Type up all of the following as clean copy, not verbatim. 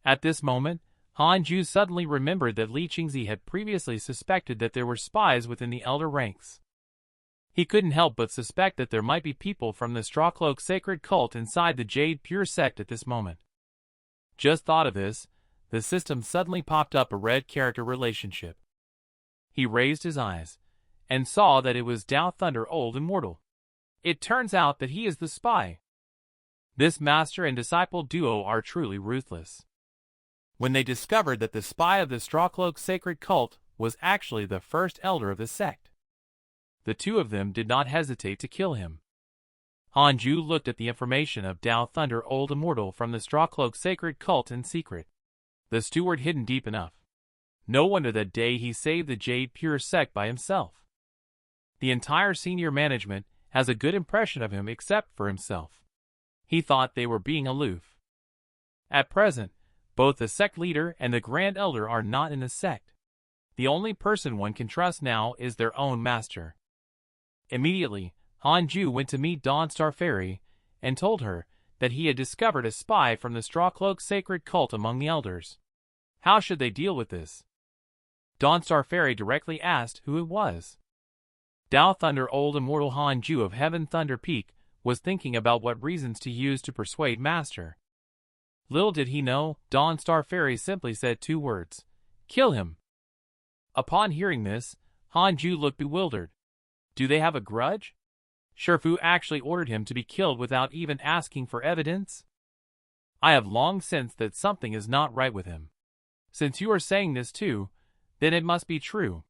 At this moment, Han Jue suddenly remembered that Li Qingzi had previously suspected that there were spies within the elder ranks. He couldn't help but suspect that there might be people from the Strawcloak sacred cult inside the Jade Pure sect at this moment. Just thought of this, the system suddenly popped up a red character relationship. He raised his eyes, and saw that it was Dao Thunder Old Immortal. It turns out that he is the spy. This master and disciple duo are truly ruthless. When they discovered that the spy of the Strawcloak sacred cult was actually the first elder of the sect, the two of them did not hesitate to kill him. Han Jue looked at the information of Dao Thunder Old Immortal from the Strawcloak sacred cult in secret. The steward hidden deep enough. No wonder that day he saved the Jade Pure sect by himself. The entire senior management has a good impression of him except for himself. He thought they were being aloof. At present, both the sect leader and the Grand Elder are not in the sect. The only person one can trust now is their own master. Immediately, Han Jue went to meet Dawnstar Fairy and told her that he had discovered a spy from the Strawcloak sacred cult among the elders. How should they deal with this? Dawnstar Fairy directly asked who it was. Dao Thunder Old Immortal Han Jue of Heaven Thunder Peak was thinking about what reasons to use to persuade Master. Little did he know, Dawnstar Fairy simply said 2 words: kill him. Upon hearing this, Han Jue looked bewildered. Do they have a grudge? Shifu actually ordered him to be killed without even asking for evidence? I have long sensed that something is not right with him. Since you are saying this too, then it must be true.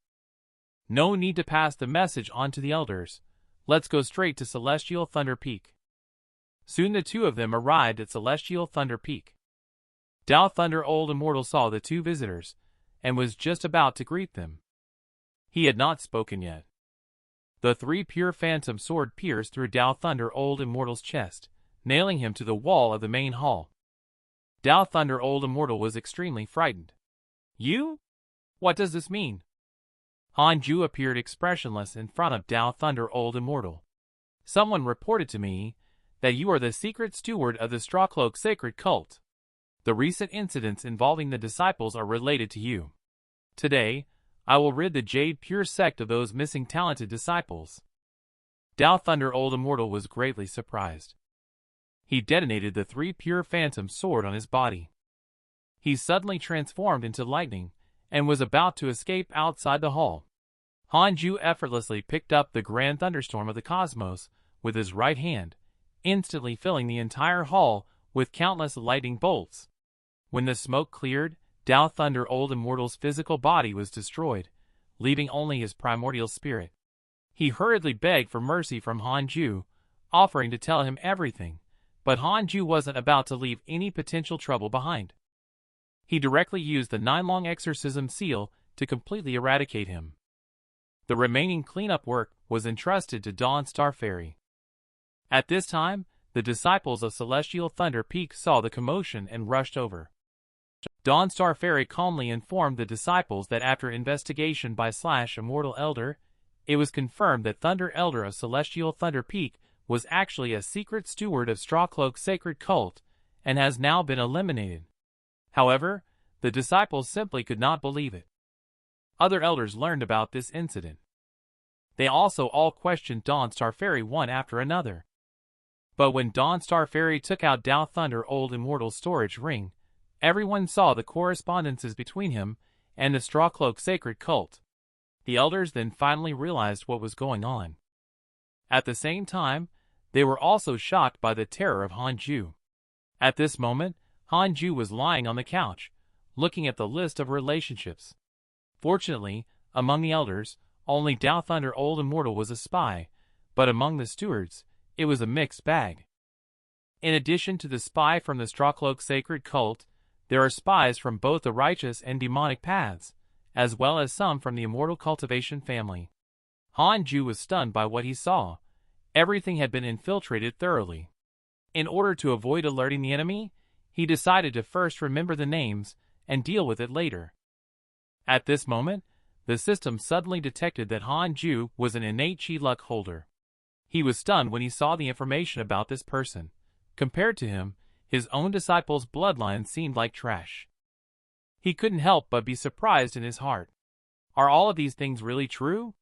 No need to pass the message on to the elders. Let's go straight to Celestial Thunder Peak. Soon the two of them arrived at Celestial Thunder Peak. Dao Thunder Old Immortal saw the 2 visitors, and was just about to greet them. He had not spoken yet. The 3 pure phantom sword pierced through Dao Thunder Old Immortal's chest, nailing him to the wall of the main hall. Dao Thunder Old Immortal was extremely frightened. You? What does this mean? Han Jue appeared expressionless in front of Dao Thunder Old Immortal. Someone reported to me that you are the secret steward of the Strawcloak sacred cult. The recent incidents involving the disciples are related to you. Today, I will rid the Jade Pure sect of those missing talented disciples. Dao Thunder Old Immortal was greatly surprised. He detonated the 3 pure phantom sword on his body. He suddenly transformed into lightning, and was about to escape outside the hall. Han Jue effortlessly picked up the grand thunderstorm of the cosmos with his right hand, instantly filling the entire hall with countless lightning bolts. When the smoke cleared, Dao Thunder Old Immortal's physical body was destroyed, leaving only his primordial spirit. He hurriedly begged for mercy from Han Jue, offering to tell him everything, but Han Jue wasn't about to leave any potential trouble behind. He directly used the 9-long exorcism seal to completely eradicate him. The remaining cleanup work was entrusted to Dawnstar Fairy. At this time, the disciples of Celestial Thunder Peak saw the commotion and rushed over. Dawnstar Fairy calmly informed the disciples that after investigation by Immortal Elder, it was confirmed that Thunder Elder of Celestial Thunder Peak was actually a secret steward of Strawcloak sacred cult, and has now been eliminated. However, the disciples simply could not believe it. Other elders learned about this incident. They also all questioned Dawnstar Fairy one after another. But when Dawnstar Fairy took out Dao Thunder Old Immortal's storage ring, everyone saw the correspondences between him and the Strawcloak sacred cult. The elders then finally realized what was going on. At the same time, they were also shocked by the terror of Han Jue. At this moment, Han Jue was lying on the couch, looking at the list of relationships. Fortunately, among the elders, only Dao Thunder Old Immortal was a spy, but among the stewards, it was a mixed bag. In addition to the spy from the Strawcloak sacred cult, there are spies from both the righteous and demonic paths, as well as some from the immortal cultivation family. Han Jue was stunned by what he saw. Everything had been infiltrated thoroughly. In order to avoid alerting the enemy, he decided to first remember the names and deal with it later. At this moment, the system suddenly detected that Han Jue was an innate chi luck holder. He was stunned when he saw the information about this person. Compared to him, His own disciples' bloodline seemed like trash. He couldn't help but be surprised in his heart. Are all of these things really true?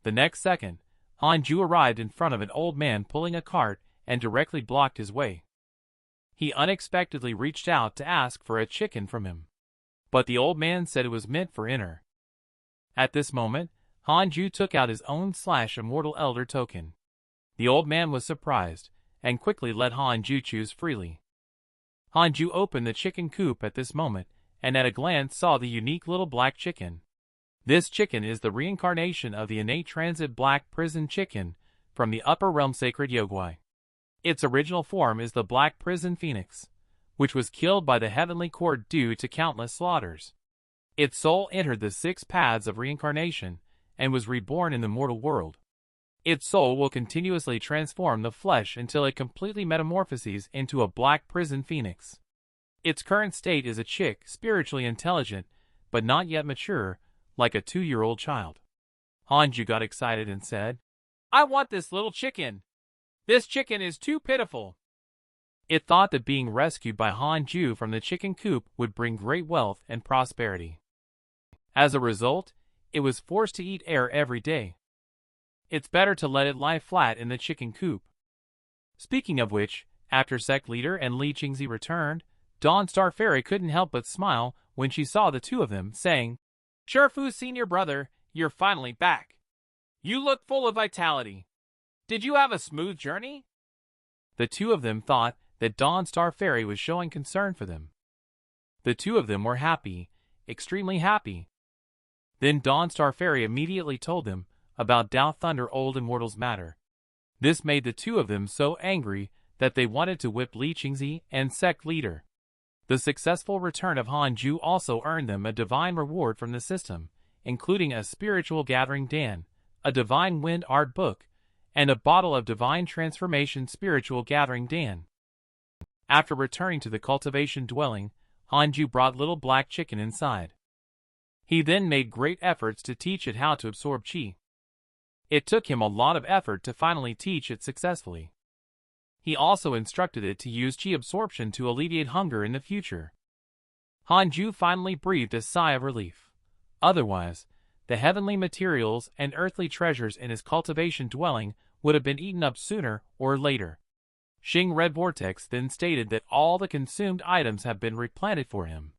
The next second, Han Jue arrived in front of an old man pulling a cart and directly blocked his way. He unexpectedly reached out to ask for a chicken from him. But the old man said it was meant for Inner. At this moment, Han Jue took out his own /immortal elder token. The old man was surprised, and quickly let Han Jue choose freely. Han Jue opened the chicken coop at this moment, and at a glance saw the unique little black chicken. This chicken is the reincarnation of the innate transit black prison chicken from the upper realm sacred Yogwai. Its original form is the black prison phoenix, which was killed by the heavenly court due to countless slaughters. Its soul entered the 6 paths of reincarnation and was reborn in the mortal world. Its soul will continuously transform the flesh until it completely metamorphoses into a black prison phoenix. Its current state is a chick, spiritually intelligent, but not yet mature, like a 2-year-old child. Han Jue got excited and said, "I want this little chicken. This chicken is too pitiful." It thought that being rescued by Han Jue from the chicken coop would bring great wealth and prosperity. As a result, it was forced to eat air every day. It's better to let it lie flat in the chicken coop. Speaking of which, after sect leader and Li Qingzi returned, Dawn Star Fairy couldn't help but smile when she saw the two of them, saying, "Sherfu's senior brother, you're finally back. You look full of vitality. Did you have a smooth journey?" The two of them thought that Dawn Star Fairy was showing concern for them. The two of them were happy, extremely happy. Then Dawn Star Fairy immediately told them about Dao Thunder Old Immortals matter. This made the two of them so angry that they wanted to whip Li Qingzi and sect leader. The successful return of Han Jue also earned them a divine reward from the system, including a spiritual gathering Dan, a divine wind art book, and a bottle of divine transformation spiritual gathering Dan. After returning to the cultivation dwelling, Han Jue brought little black chicken inside. He then made great efforts to teach it how to absorb qi. It took him a lot of effort to finally teach it successfully. He also instructed it to use qi absorption to alleviate hunger in the future. Han Jue finally breathed a sigh of relief. Otherwise, the heavenly materials and earthly treasures in his cultivation dwelling would have been eaten up sooner or later. Xing Red Vortex then stated that all the consumed items have been replanted for him.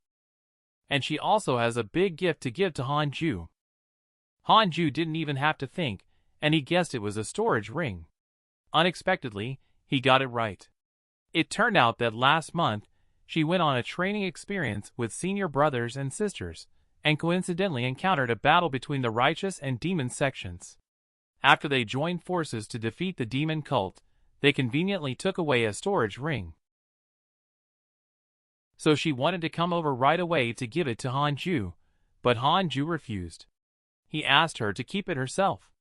And she also has a big gift to give to Han Jue. Han Jue didn't even have to think, and he guessed it was a storage ring. Unexpectedly, he got it right. It turned out that last month, she went on a training experience with senior brothers and sisters, and coincidentally encountered a battle between the righteous and demon sections. After they joined forces to defeat the demon cult, they conveniently took away a storage ring. So she wanted to come over right away to give it to Han Jue, but Han Jue refused. He asked her to keep it herself.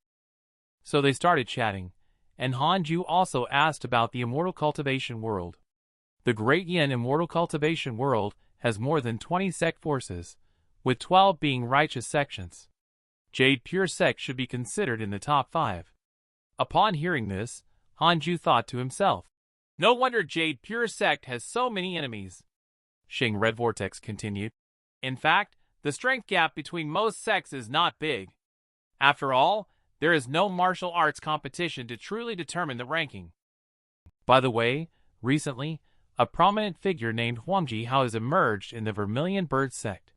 So they started chatting, and Han Jue also asked about the immortal cultivation world. The Great Yin immortal cultivation world has more than 20 sect forces, with 12 being righteous sections. Jade Pure Sect should be considered in the top 5. Upon hearing this, Han Jue thought to himself, "No wonder Jade Pure Sect has so many enemies." Xing Red Vortex continued, "In fact, the strength gap between most sects is not big. After all, there is no martial arts competition to truly determine the ranking. By the way, recently, a prominent figure named Huangji Hao has emerged in the Vermilion Bird sect.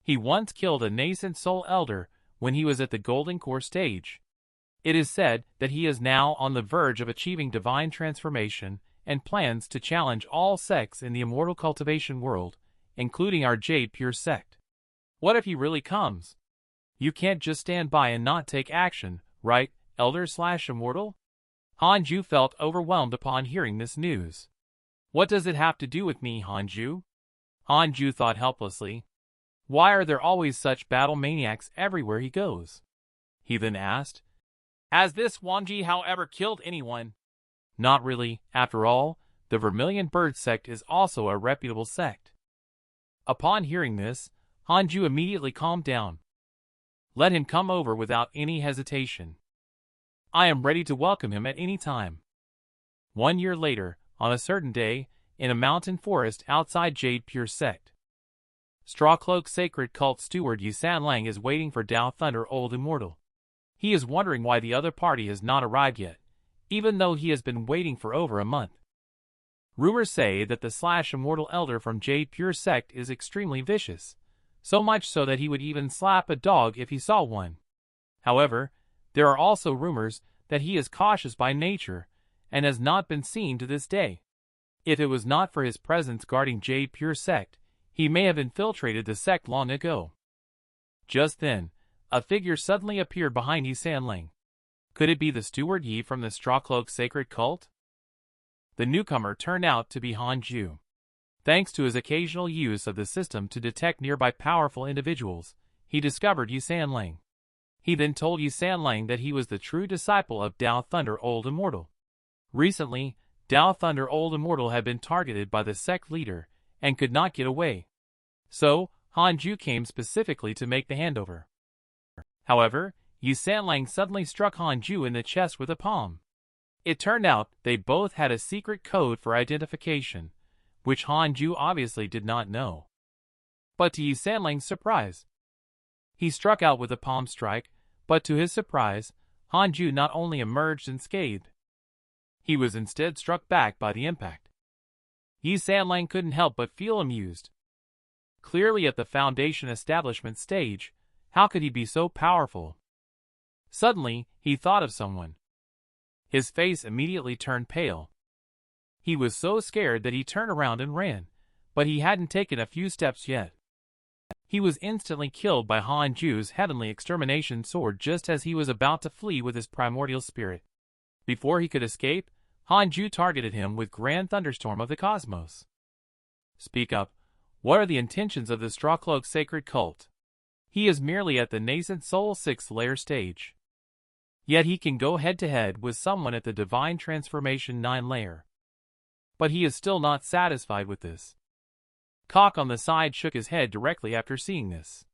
He once killed a nascent soul elder when he was at the Golden Core stage. It is said that he is now on the verge of achieving divine transformation and plans to challenge all sects in the immortal cultivation world, including our Jade Pure sect. What if he really comes? You can't just stand by and not take action, right, Elder/Immortal?" Han Jue felt overwhelmed upon hearing this news. "What does it have to do with me, Han Jue?" Han Jue thought helplessly. "Why are there always such battle maniacs everywhere he goes?" He then asked, "Has this Huangji Hao ever killed anyone?" "Not really. After all, the Vermilion Bird sect is also a reputable sect." Upon hearing this, Han Jue immediately calmed down. "Let him come over without any hesitation. I am ready to welcome him at any time." 1 year later, on a certain day, in a mountain forest outside Jade Pure Sect. Strawcloak Sacred Cult Steward Yu Sanlang is waiting for Dao Thunder Old Immortal. He is wondering why the other party has not arrived yet, even though he has been waiting for over a month. Rumors say that the Immortal Elder from Jade Pure Sect is extremely vicious, so much so that he would even slap a dog if he saw one. However, there are also rumors that he is cautious by nature and has not been seen to this day. If it was not for his presence guarding Jade Pure Sect, he may have infiltrated the sect long ago. Just then, a figure suddenly appeared behind Yu Sanlang. Could it be the Steward Yi from the Strawcloak Sacred Cult? The newcomer turned out to be Han Jue. Thanks to his occasional use of the system to detect nearby powerful individuals, he discovered Yu Sanlang. He then told Yu Sanlang that he was the true disciple of Dao Thunder Old Immortal. Recently, Dao Thunder Old Immortal had been targeted by the sect leader and could not get away. So, Han Jue came specifically to make the handover. However, Yu Sanlang suddenly struck Han Jue in the chest with a palm. It turned out they both had a secret code for identification, which Han Jue obviously did not know. But to Yu Sanlang's surprise, he struck out with a palm strike, but to his surprise, Han Jue not only emerged unscathed, he was instead struck back by the impact. Yu Sanlang couldn't help but feel amused. Clearly at the Foundation establishment stage, how could he be so powerful? Suddenly, he thought of someone. His face immediately turned pale. He was so scared that he turned around and ran, but he hadn't taken a few steps yet. He was instantly killed by Han Jue's Heavenly Extermination Sword just as he was about to flee with his primordial spirit. Before he could escape, Han Jue targeted him with Grand Thunderstorm of the Cosmos. Speak up. What are the intentions of the Strawcloak Sacred Cult? He is merely at the nascent Soul 6th layer stage. Yet he can go head-to-head with someone at the Divine Transformation 9 layer. But he is still not satisfied with this. Cock on the side shook his head directly after seeing this.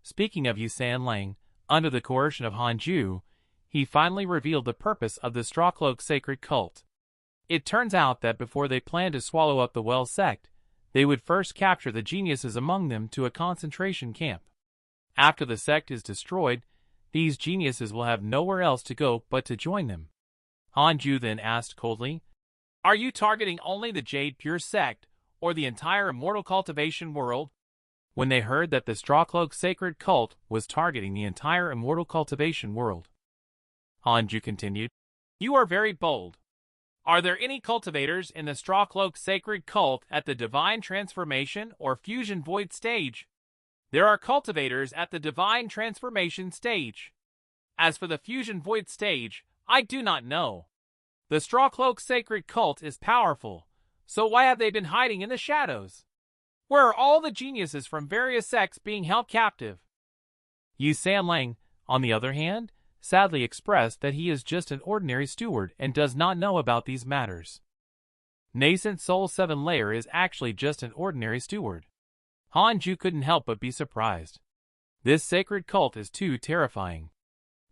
Speaking of Yu Sanlang, under the coercion of Han Jue, he finally revealed the purpose of the Strawcloak Sacred Cult. It turns out that before they planned to swallow up the Well sect, they would first capture the geniuses among them to a concentration camp. After the sect is destroyed, these geniuses will have nowhere else to go but to join them. Han Jue then asked coldly, "Are you targeting only the Jade Pure Sect, or the entire immortal cultivation world?" When they heard that the Strawcloak Sacred Cult was targeting the entire immortal cultivation world, Han Jue continued, "You are very bold. Are there any cultivators in the Strawcloak Sacred Cult at the Divine Transformation or Fusion Void stage? There are cultivators at the Divine Transformation stage. As for the Fusion Void stage, I do not know. The Strawcloak Sacred Cult is powerful, so why have they been hiding in the shadows? Where are all the geniuses from various sects being held captive?" Yu Sanlang, on the other hand, sadly expressed that he is just an ordinary steward and does not know about these matters. Nascent Soul 7 layer is actually just an ordinary steward. Han Jue couldn't help but be surprised. This sacred cult is too terrifying.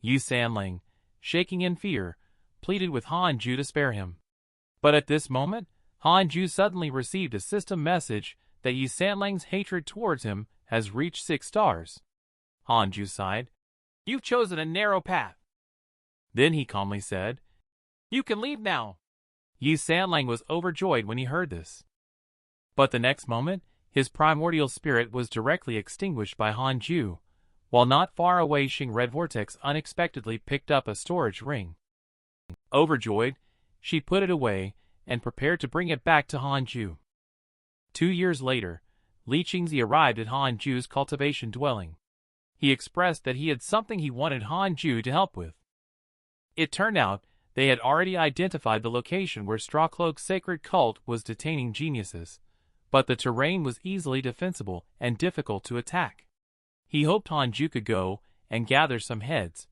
Yu Sanlang, shaking in fear, pleaded with Han Jue to spare him. But at this moment, Han Jue suddenly received a system message that Yu Sanlang's hatred towards him has reached 6 stars. Han Jue sighed. "You've chosen a narrow path." Then he calmly said, "You can leave now." Yu Sanlang was overjoyed when he heard this. But the next moment, his primordial spirit was directly extinguished by Han Jue, while not far away Xing Red Vortex unexpectedly picked up a storage ring. Overjoyed, she put it away and prepared to bring it back to Han Jue. 2 years later, Xianxia arrived at Han Jue's cultivation dwelling. He expressed that he had something he wanted Han Jue to help with. It turned out they had already identified the location where Strawcloak's sacred cult was detaining geniuses, but the terrain was easily defensible and difficult to attack. He hoped Han Jue could go and gather some heads,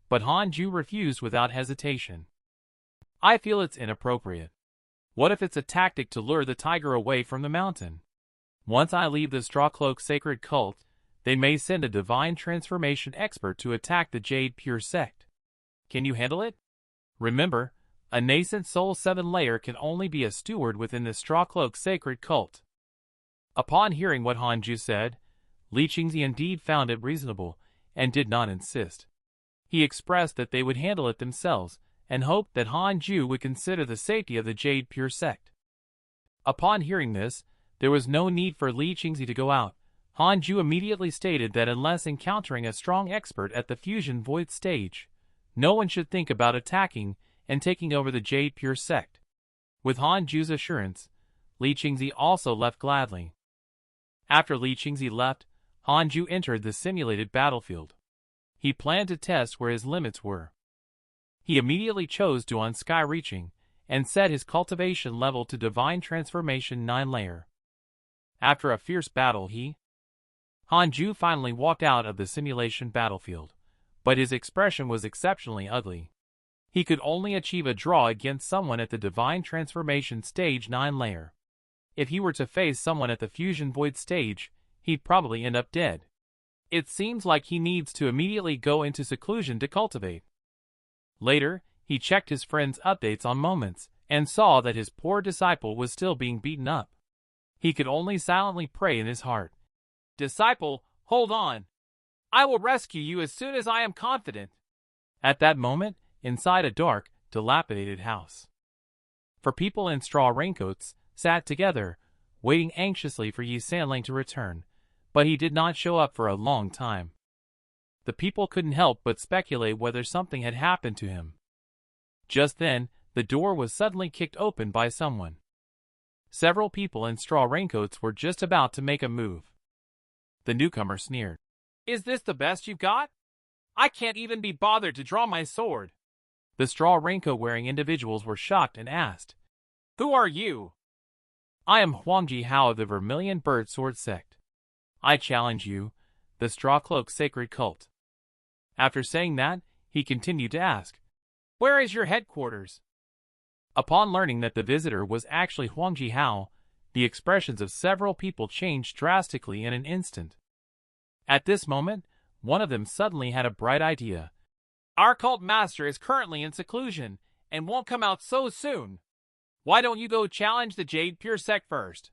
but Han Jue refused without hesitation. "I feel it's inappropriate. What if it's a tactic to lure the tiger away from the mountain? Once I leave the Strawcloak sacred cult, they may send a divine transformation expert to attack the Jade Pure Sect. Can you handle it? Remember, A nascent soul 7 layer can only be a steward within the straw cloak sacred cult. Upon hearing what Han Jue said, Li Qingzi indeed found it reasonable, and did not insist. He expressed that they would handle it themselves, and hoped that Han Jue would consider the safety of the Jade Pure sect. Upon hearing this, there was no need for Li Qingzi to go out. Han Jue immediately stated that unless encountering a strong expert at the fusion void stage, no one should think about attacking and taking over the Jade Pure sect. With Han Jue's assurance, Li Qingzi also left gladly. After Li Qingzi left, Han Jue entered the simulated battlefield. He planned to test where his limits were. He immediately chose to on sky reaching, and set his cultivation level to Divine Transformation 9 layer. After a fierce battle Han Jue finally walked out of the simulation battlefield, but his expression was exceptionally ugly. He could only achieve a draw against someone at the Divine Transformation stage 9 layer. If he were to face someone at the Fusion Void stage, he'd probably end up dead. It seems like he needs to immediately go into seclusion to cultivate. Later, he checked his friend's updates on moments, and saw that his poor disciple was still being beaten up. He could only silently pray in his heart. "Disciple, hold on. I will rescue you as soon as I am confident." At that moment, inside a dark, dilapidated house, 4 people in straw raincoats sat together, waiting anxiously for Yi Sanling to return, but he did not show up for a long time. The people couldn't help but speculate whether something had happened to him. Just then, the door was suddenly kicked open by someone. Several people in straw raincoats were just about to make a move. The newcomer sneered. "Is this the best you've got? I can't even be bothered to draw my sword." The straw raincoat-wearing individuals were shocked and asked, "Who are you?" "I am Huangji Hao of the Vermilion Bird Sword Sect. I challenge you, the Straw Cloak Sacred Cult." After saying that, he continued to ask, "Where is your headquarters?" Upon learning that the visitor was actually Huangji Hao, the expressions of several people changed drastically in an instant. At this moment, one of them suddenly had a bright idea. "Our cult master is currently in seclusion, and won't come out so soon. Why don't you go challenge the Jade Pure sect first?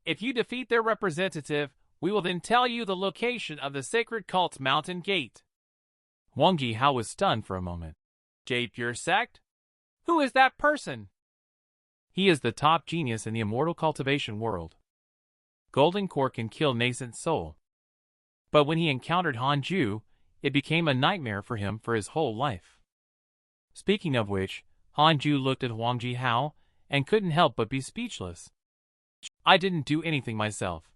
If you defeat their representative, we will then tell you the location of the sacred cult's mountain gate." Huangji Hao was stunned for a moment. "Jade Pure sect? Who is that person?" "He is the top genius in the immortal cultivation world. Golden Core can kill nascent soul. But when he encountered Han Jue, it became a nightmare for him for his whole life." Speaking of which, Han Jue looked at Huangji Hao and couldn't help but be speechless. "I didn't do anything myself.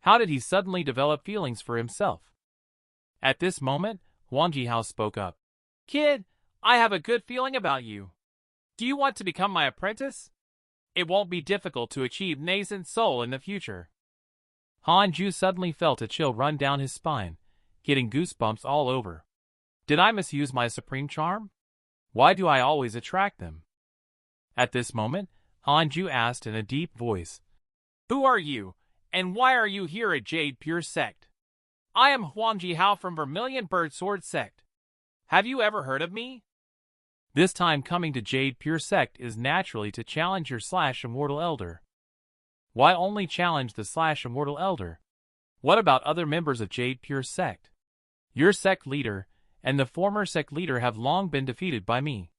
How did he suddenly develop feelings for himself?" At this moment, Huangji Hao spoke up. "Kid, I have a good feeling about you. Do you want to become my apprentice? It won't be difficult to achieve nascent soul in the future." Han Jue suddenly felt a chill run down his spine, getting goosebumps all over. Did I misuse my supreme charm? Why do I always attract them? At this moment, Han Jue asked in a deep voice, "Who are you, and why are you here at Jade Pure Sect?" "I am Huangji Hao from Vermilion Bird Sword Sect. Have you ever heard of me?" This time coming to Jade Pure Sect is naturally to challenge your /Immortal Elder. Why only challenge the /Immortal Elder? What about other members of Jade Pure Sect? Your sect leader and the former sect leader have long been defeated by me.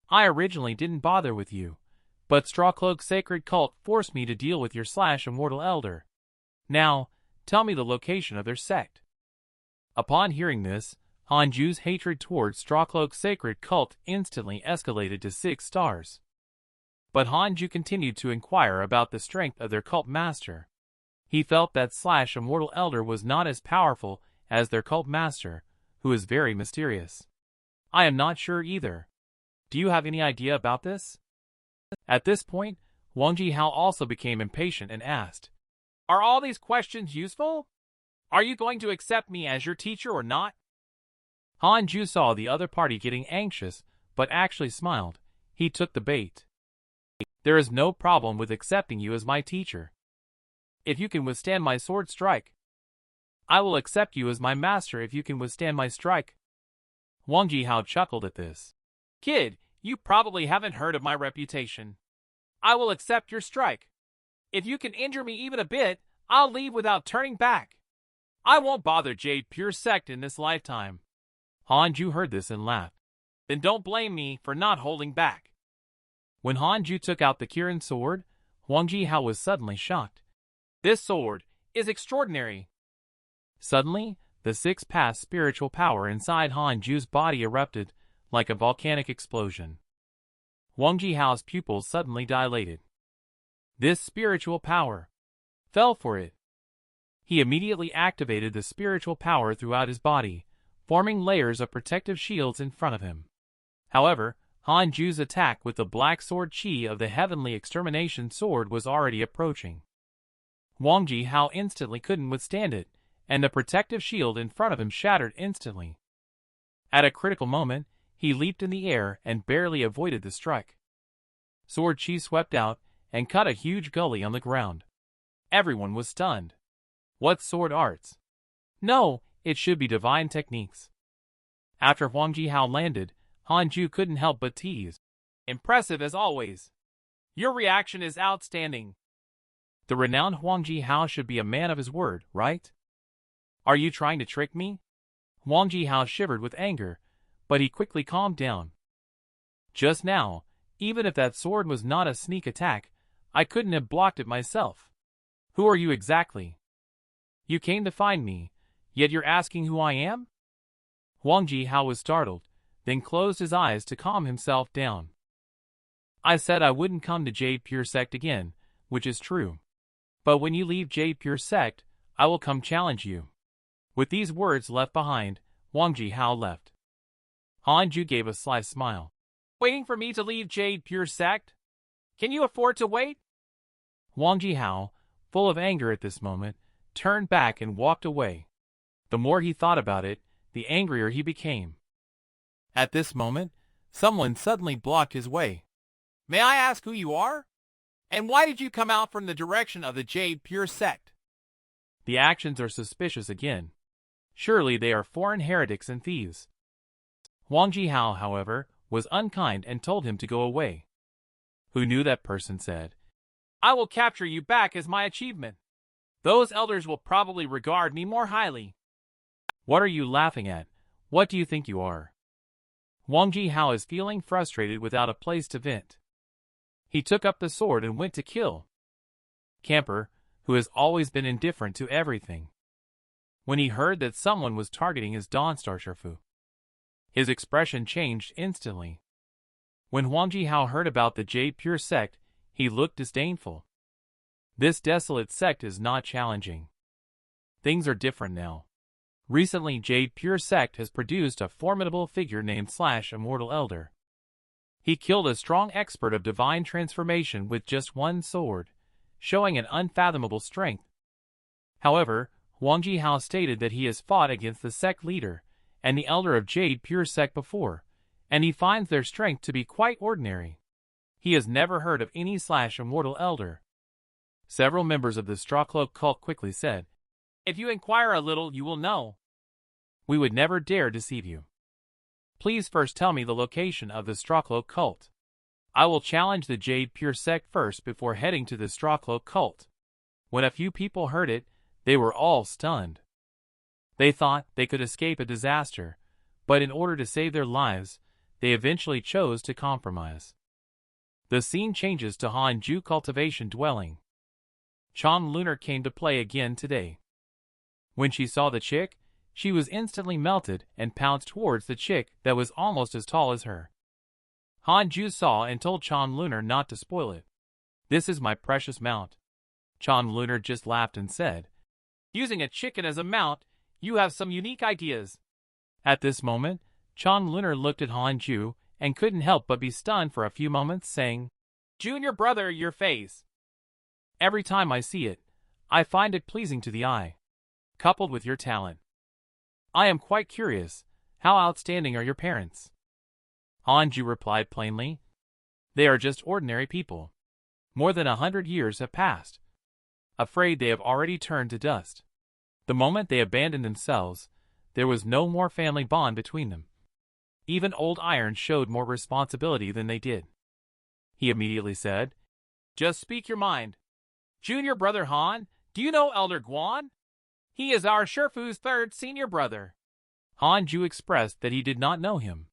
I originally didn't bother with you, but Strawcloak Sacred Cult forced me to deal with your /Immortal Elder. Now, tell me the location of their sect." Upon hearing this, Han Jue's hatred towards Strawcloak Sacred Cult instantly escalated to 6 stars. But Han Jue continued to inquire about the strength of their cult master. He felt that /Immortal Elder was not as powerful as their cult master, who is very mysterious. "I am not sure either. Do you have any idea about this?" At this point, Huangji Hao also became impatient and asked, "Are all these questions useful? Are you going to accept me as your teacher or not?" Han Jue saw the other party getting anxious, but actually smiled. He took the bait. "There is no problem with accepting you as my teacher. If you can withstand my sword strike, I will accept you as my master if you can withstand my strike." Huangji Hao chuckled at this. "Kid, You probably haven't heard of my reputation. I will accept your strike. If you can injure me even a bit, I'll leave without turning back. I won't bother Jade Pure Sect in this lifetime." Han Jue heard this and laughed. "Then don't blame me for not holding back." When Han Jue took out the Kirin sword, Huang Jihao was suddenly shocked. "This sword is extraordinary." Suddenly, the six-pass spiritual power inside Han Jue's body erupted like a volcanic explosion. Huang Jihao's pupils suddenly dilated. This spiritual power fell for it. He immediately activated the spiritual power throughout his body, forming layers of protective shields in front of him. However, Han Jue's attack with the black sword chi of the Heavenly Extermination sword was already approaching. Huang Jihao instantly couldn't withstand it, and the protective shield in front of him shattered instantly. At a critical moment, he leaped in the air and barely avoided the strike. Sword chi swept out and cut a huge gully on the ground. Everyone was stunned. What sword arts? No, it should be divine techniques. After Huang Jihao landed, Han Jue couldn't help but tease. "Impressive as always. Your reaction is outstanding." The renowned Huang Jihao should be a man of his word, right? "Are you trying to trick me?" Huang Jihao shivered with anger, but he quickly calmed down. "Just now, even if that sword was not a sneak attack, I couldn't have blocked it myself. Who are you exactly? You came to find me, yet you're asking who I am?" Huang Jihao was startled, then closed his eyes to calm himself down. "I said I wouldn't come to Jade Pure Sect again, which is true. But when you leave Jade Pure Sect, I will come challenge you." With these words left behind, Huang Jihao left. Han Jue gave a sly smile. "Waiting for me to leave Jade Pure Sect? Can you afford to wait?" Huang Jihao, full of anger at this moment, turned back and walked away. The more he thought about it, the angrier he became. At this moment, someone suddenly blocked his way. "May I ask who you are? And why did you come out from the direction of the Jade Pure Sect?" The actions are suspicious again. Surely they are foreign heretics and thieves. Huang Jihao, however, was unkind and told him to go away. "Who knew?" that person said. "I will capture you back as my achievement. Those elders will probably regard me more highly." "What are you laughing at? What do you think you are?" Huang Jihao is feeling frustrated without a place to vent. He took up the sword and went to kill Camper, who has always been indifferent to everything. When he heard that someone was targeting his Dawnstar Shifu, his expression changed instantly. When Huang Jihao heard about the Jade Pure Sect, he looked disdainful. This desolate sect is not challenging. Things are different now. Recently, Jade Pure Sect has produced a formidable figure named Immortal Elder. He killed a strong expert of divine transformation with just one sword, showing an unfathomable strength. However, Huang Jihao stated that he has fought against the sect leader and the elder of Jade Pure Sect before, and he finds their strength to be quite ordinary. He has never heard of any Immortal Elder. Several members of the Straw Cloak cult quickly said, "If you inquire a little, you will know. We would never dare deceive you. Please first tell me the location of the Straw Cloak cult. I will challenge the Jade Pure Sect first before heading to the Straw Cloak cult." When a few people heard it, they were all stunned. They thought they could escape a disaster, but in order to save their lives, they eventually chose to compromise. The scene changes to Han Jue cultivation dwelling. Chom Lunar came to play again today. When she saw the chick, she was instantly melted and pounced towards the chick that was almost as tall as her. Han Jue saw and told Chom Lunar not to spoil it. "This is my precious mount." Chom Lunar just laughed and said, "Using a chicken as a mount, you have some unique ideas." At this moment, Chom Lunar looked at Han Jue and couldn't help but be stunned for a few moments, saying, "Junior brother, your face. Every time I see it, I find it pleasing to the eye, coupled with your talent. I am quite curious, how outstanding are your parents?" Han Jue replied plainly, "They are just ordinary people. More than 100 years have passed. Afraid they have already turned to dust. The moment they abandoned themselves, there was no more family bond between them. Even old iron showed more responsibility than they did. He immediately said, "Just speak your mind. Junior brother Han, do you know Elder Guan? He is our Shifu's third senior brother." Han Jue expressed that he did not know him.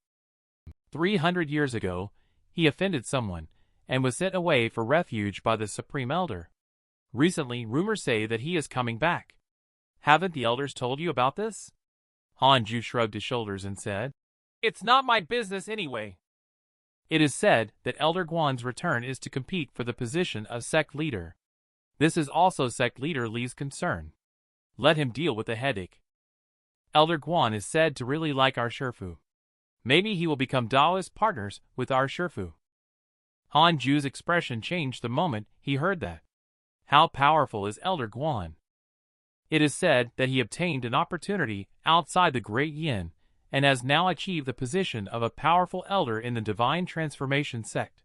300 years ago, he offended someone, and was sent away for refuge by the Supreme Elder. Recently, rumors say that he is coming back. Haven't the elders told you about this? Han Jue shrugged his shoulders and said, "It's not my business anyway." It is said that Elder Guan's return is to compete for the position of sect leader. This is also sect leader Li's concern. Let him deal with the headache. Elder Guan is said to really like our Shifu. Maybe he will become Daoist partners with our Shifu. Han Jue's expression changed the moment he heard that. How powerful is Elder Guan? It is said that he obtained an opportunity outside the Great Yin and has now achieved the position of a powerful elder in the Divine Transformation sect.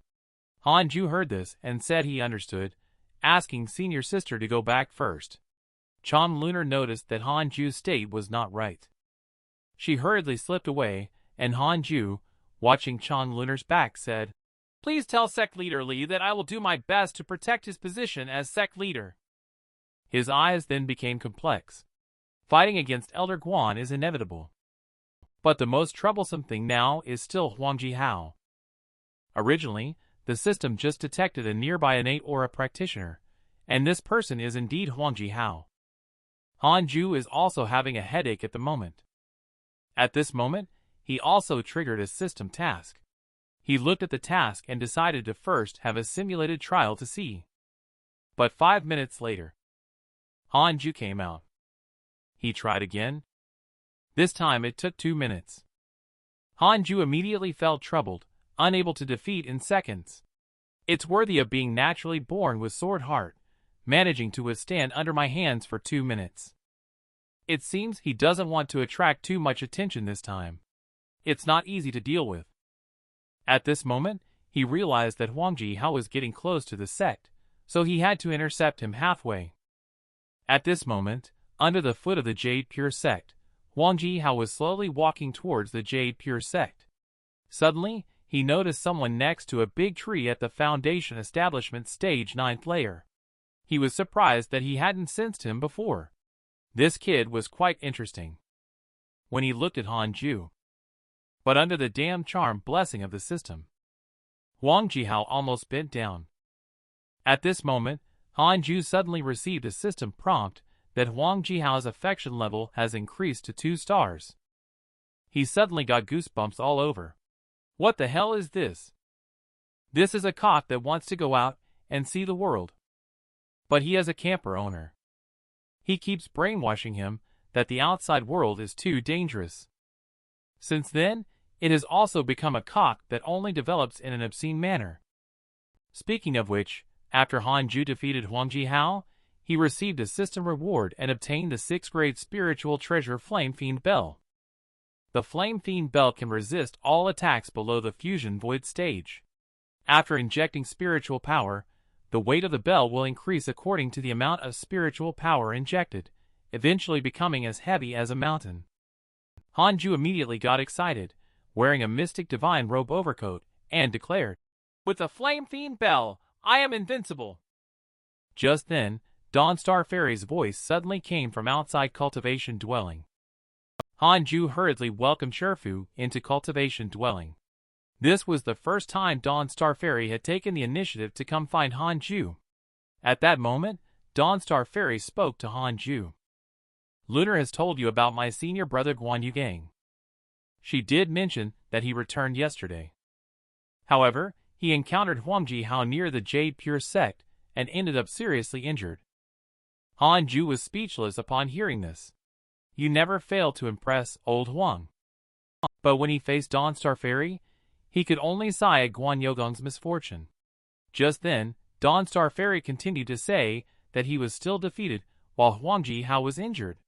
Han Jue heard this and said he understood, asking senior sister to go back first. Chan Lunar noticed that Han Jue's state was not right. She hurriedly slipped away, and Han Jue, watching Chan Lunar's back, said, "Please tell Sect Leader Li that I will do my best to protect his position as Sect Leader." His eyes then became complex. Fighting against Elder Guan is inevitable. But the most troublesome thing now is still Huang Jihao. Originally, the system just detected a nearby innate aura practitioner, and this person is indeed Huang Jihao. Han Jue is also having a headache at the moment. At this moment, he also triggered a system task. He looked at the task and decided to first have a simulated trial to see. But 5 minutes later, Han Jue came out. He tried again. This time it took 2 minutes. Han Jue immediately felt troubled, unable to defeat in seconds. It's worthy of being naturally born with sword heart, managing to withstand under my hands for 2 minutes. It seems he doesn't want to attract too much attention this time. It's not easy to deal with. At this moment, he realized that Huang Jihao was getting close to the sect, so he had to intercept him halfway. At this moment, under the foot of the Jade Pure sect, Huang Jihao was slowly walking towards the Jade Pure sect. Suddenly, he noticed someone next to a big tree at the Foundation Establishment Stage 9th layer. He was surprised that he hadn't sensed him before. This kid was quite interesting. When he looked at Han Jue. But under the damn charm blessing of the system, Huang Jihao almost bent down. At this moment, Han Jue suddenly received a system prompt that Huang Jihao's affection level has increased to 2 stars. He suddenly got goosebumps all over. What the hell is this? This is a cock that wants to go out and see the world. But he has a camper owner. He keeps brainwashing him that the outside world is too dangerous. Since then, it has also become a cock that only develops in an obscene manner. Speaking of which, after Han Jue defeated Huang Jihao, he received a system reward and obtained the 6th grade spiritual treasure Flame Fiend Bell. The Flame Fiend Bell can resist all attacks below the Fusion Void stage. After injecting spiritual power, the weight of the bell will increase according to the amount of spiritual power injected, eventually becoming as heavy as a mountain. Han Jue immediately got excited, wearing a mystic divine robe overcoat, and declared, "With the Flame Fiend Bell, I am invincible." Just then, Dawnstar Fairy's voice suddenly came from outside Cultivation Dwelling. Han Jue hurriedly welcomed Shifu into Cultivation Dwelling. This was the first time Dawnstar Fairy had taken the initiative to come find Han Jue. At that moment, Dawnstar Fairy spoke to Han Jue. "Lunar has told you about my senior brother Guan Yugang. She did mention that he returned yesterday. However, he encountered Huang Jihao near the Jade Pure sect and ended up seriously injured." Han Jue was speechless upon hearing this. You never failed to impress old Huang. But when he faced Dawnstar Fairy, he could only sigh at Guan Yogong's misfortune. Just then, Dawnstar Fairy continued to say that he was still defeated while Huang Jihao was injured.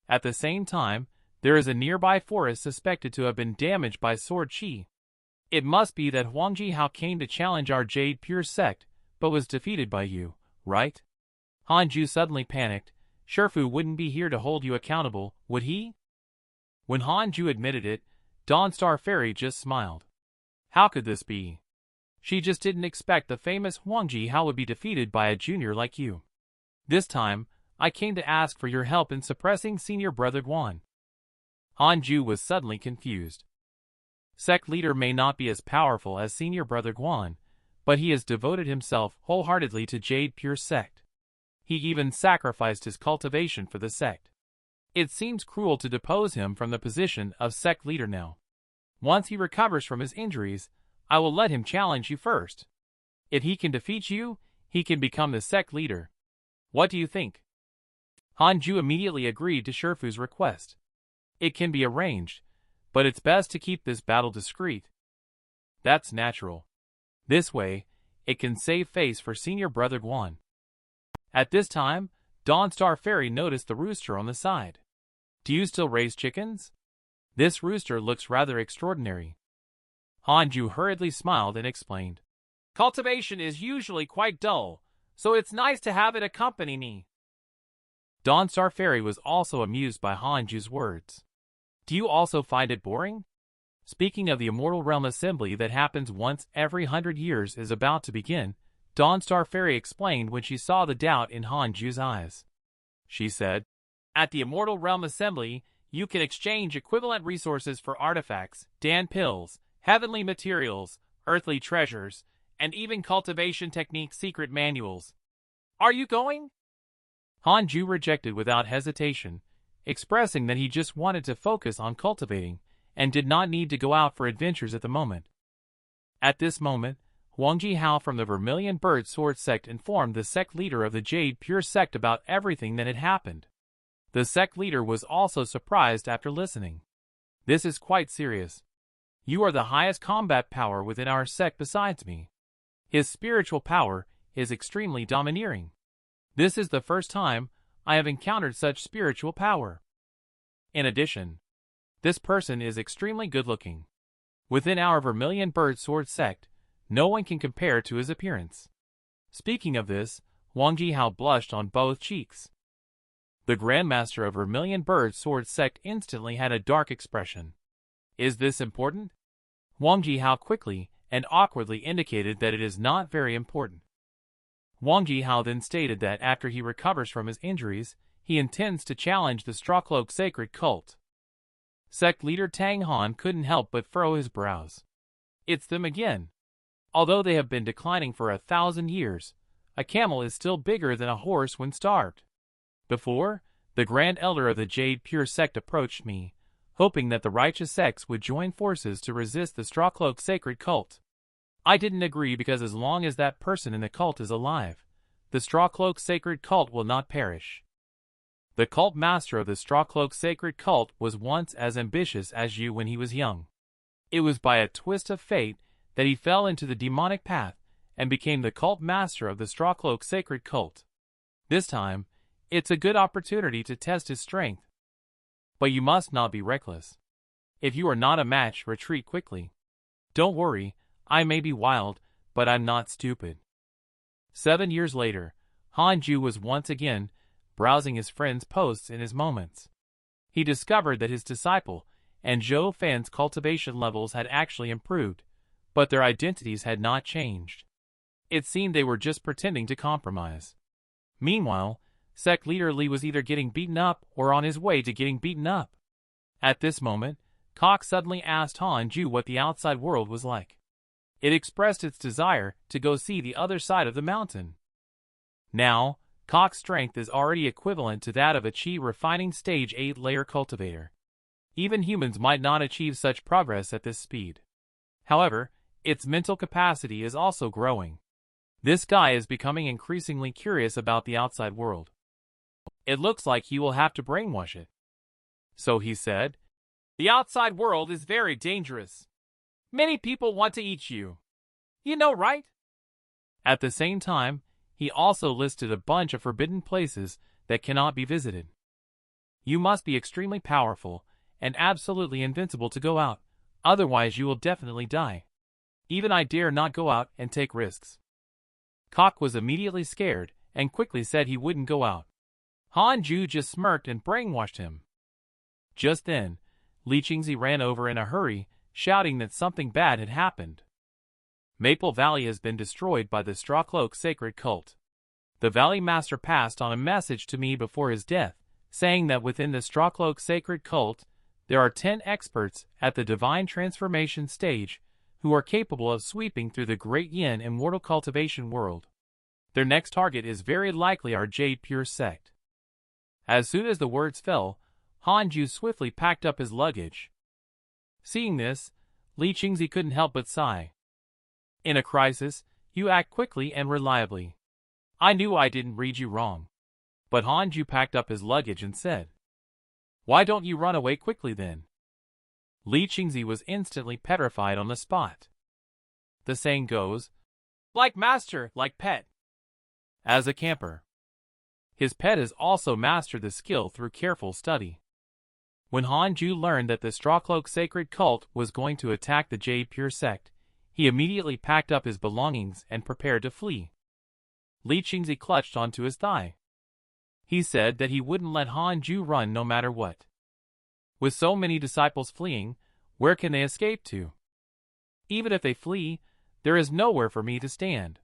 At the same time, there is a nearby forest suspected to have been damaged by sword chi. It must be that Huang Jihao came to challenge our Jade Pure sect, but was defeated by you, right? Han Jue suddenly panicked. Shifu wouldn't be here to hold you accountable, would he? When Han Jue admitted it, Dawnstar Fairy just smiled. How could this be? She just didn't expect the famous Huang Jihao would be defeated by a junior like you. This time, I came to ask for your help in suppressing Senior Brother Guan. Han Jue was suddenly confused. Sect leader may not be as powerful as Senior Brother Guan, but he has devoted himself wholeheartedly to Jade Pure Sect. He even sacrificed his cultivation for the sect. It seems cruel to depose him from the position of sect leader now. Once he recovers from his injuries, I will let him challenge you first. If he can defeat you, he can become the sect leader. What do you think? Han Jue immediately agreed to Shifu's request. It can be arranged, but it's best to keep this battle discreet. That's natural. This way, it can save face for Senior Brother Guan. At this time, Dawnstar Fairy noticed the rooster on the side. Do you still raise chickens? This rooster looks rather extraordinary. Han Jue hurriedly smiled and explained. Cultivation is usually quite dull, so it's nice to have it accompany me. Dawnstar Fairy was also amused by Han Jue's words. Do you also find it boring? Speaking of the Immortal Realm Assembly that happens once every 100 years is about to begin, Dawnstar Fairy explained when she saw the doubt in Han Jue's eyes. She said, At the Immortal Realm Assembly, you can exchange equivalent resources for artifacts, Dan pills, heavenly materials, earthly treasures, and even cultivation technique secret manuals. Are you going? Han Jue rejected without hesitation, expressing that he just wanted to focus on cultivating and did not need to go out for adventures at the moment. At this moment, Huang Jihao from the Vermilion Bird Sword sect informed the sect leader of the Jade Pure sect about everything that had happened. The sect leader was also surprised after listening. This is quite serious. You are the highest combat power within our sect besides me. His spiritual power is extremely domineering. This is the first time I have encountered such spiritual power. In addition, this person is extremely good-looking. Within our Vermilion Bird Sword sect, no one can compare to his appearance. Speaking of this, Huang Jihao blushed on both cheeks. The Grandmaster of Vermilion Bird Sword sect instantly had a dark expression. Is this important? Huang Jihao quickly and awkwardly indicated that it is not very important. Huang Jihao then stated that after he recovers from his injuries, he intends to challenge the Strawcloak Sacred Cult. Sect leader Tang Han couldn't help but furrow his brows. It's them again. Although they have been declining for 1,000 years, a camel is still bigger than a horse when starved. Before, the Grand Elder of the Jade Pure sect approached me, hoping that the righteous sects would join forces to resist the Strawcloak Sacred Cult. I didn't agree because as long as that person in the cult is alive, the Strawcloak Sacred Cult will not perish. The cult master of the Strawcloak Sacred Cult was once as ambitious as you when he was young. It was by a twist of fate that he fell into the demonic path and became the cult master of the Strawcloak Sacred Cult. This time, it's a good opportunity to test his strength. But you must not be reckless. If you are not a match, retreat quickly. Don't worry, I may be wild, but I'm not stupid. 7 years later, Han Jue was once again browsing his friend's posts in his moments. He discovered that his disciple and Zhou Fan's cultivation levels had actually improved, but their identities had not changed. It seemed they were just pretending to compromise. Meanwhile, sect leader Li was either getting beaten up or on his way to getting beaten up. At this moment, Cock suddenly asked Han Jue what the outside world was like. It expressed its desire to go see the other side of the mountain. Now, Cock's strength is already equivalent to that of a Qi refining stage 8-layer cultivator. Even humans might not achieve such progress at this speed. However, its mental capacity is also growing. This guy is becoming increasingly curious about the outside world. It looks like he will have to brainwash it. So he said, The outside world is very dangerous. Many people want to eat you. You know, right? At the same time, he also listed a bunch of forbidden places that cannot be visited. You must be extremely powerful and absolutely invincible to go out, otherwise you will definitely die. Even I dare not go out and take risks. Cock was immediately scared and quickly said he wouldn't go out. Han Jue just smirked and brainwashed him. Just then, Li Qingzi ran over in a hurry, shouting that something bad had happened. Maple Valley has been destroyed by the Strawcloak sacred cult. The Valley Master passed on a message to me before his death, saying that within the Strawcloak sacred cult, there are 10 experts at the divine transformation stage who are capable of sweeping through the great yin immortal cultivation world. Their next target is very likely our Jade Pure sect. As soon as the words fell, Han Jue swiftly packed up his luggage. Seeing this, Li Qingzi couldn't help but sigh. In a crisis, you act quickly and reliably. I knew I didn't read you wrong. But Han Jue packed up his luggage and said, "Why don't you run away quickly then?" Li Qingzi was instantly petrified on the spot. The saying goes, like master, like pet. As a camper, his pet has also mastered the skill through careful study. When Han Jue learned that the Strawcloak sacred cult was going to attack the Jade Pure sect, he immediately packed up his belongings and prepared to flee. Li Qingzi clutched onto his thigh. He said that he wouldn't let Han Jue run no matter what. With so many disciples fleeing, where can they escape to? Even if they flee, there is nowhere for me to stand.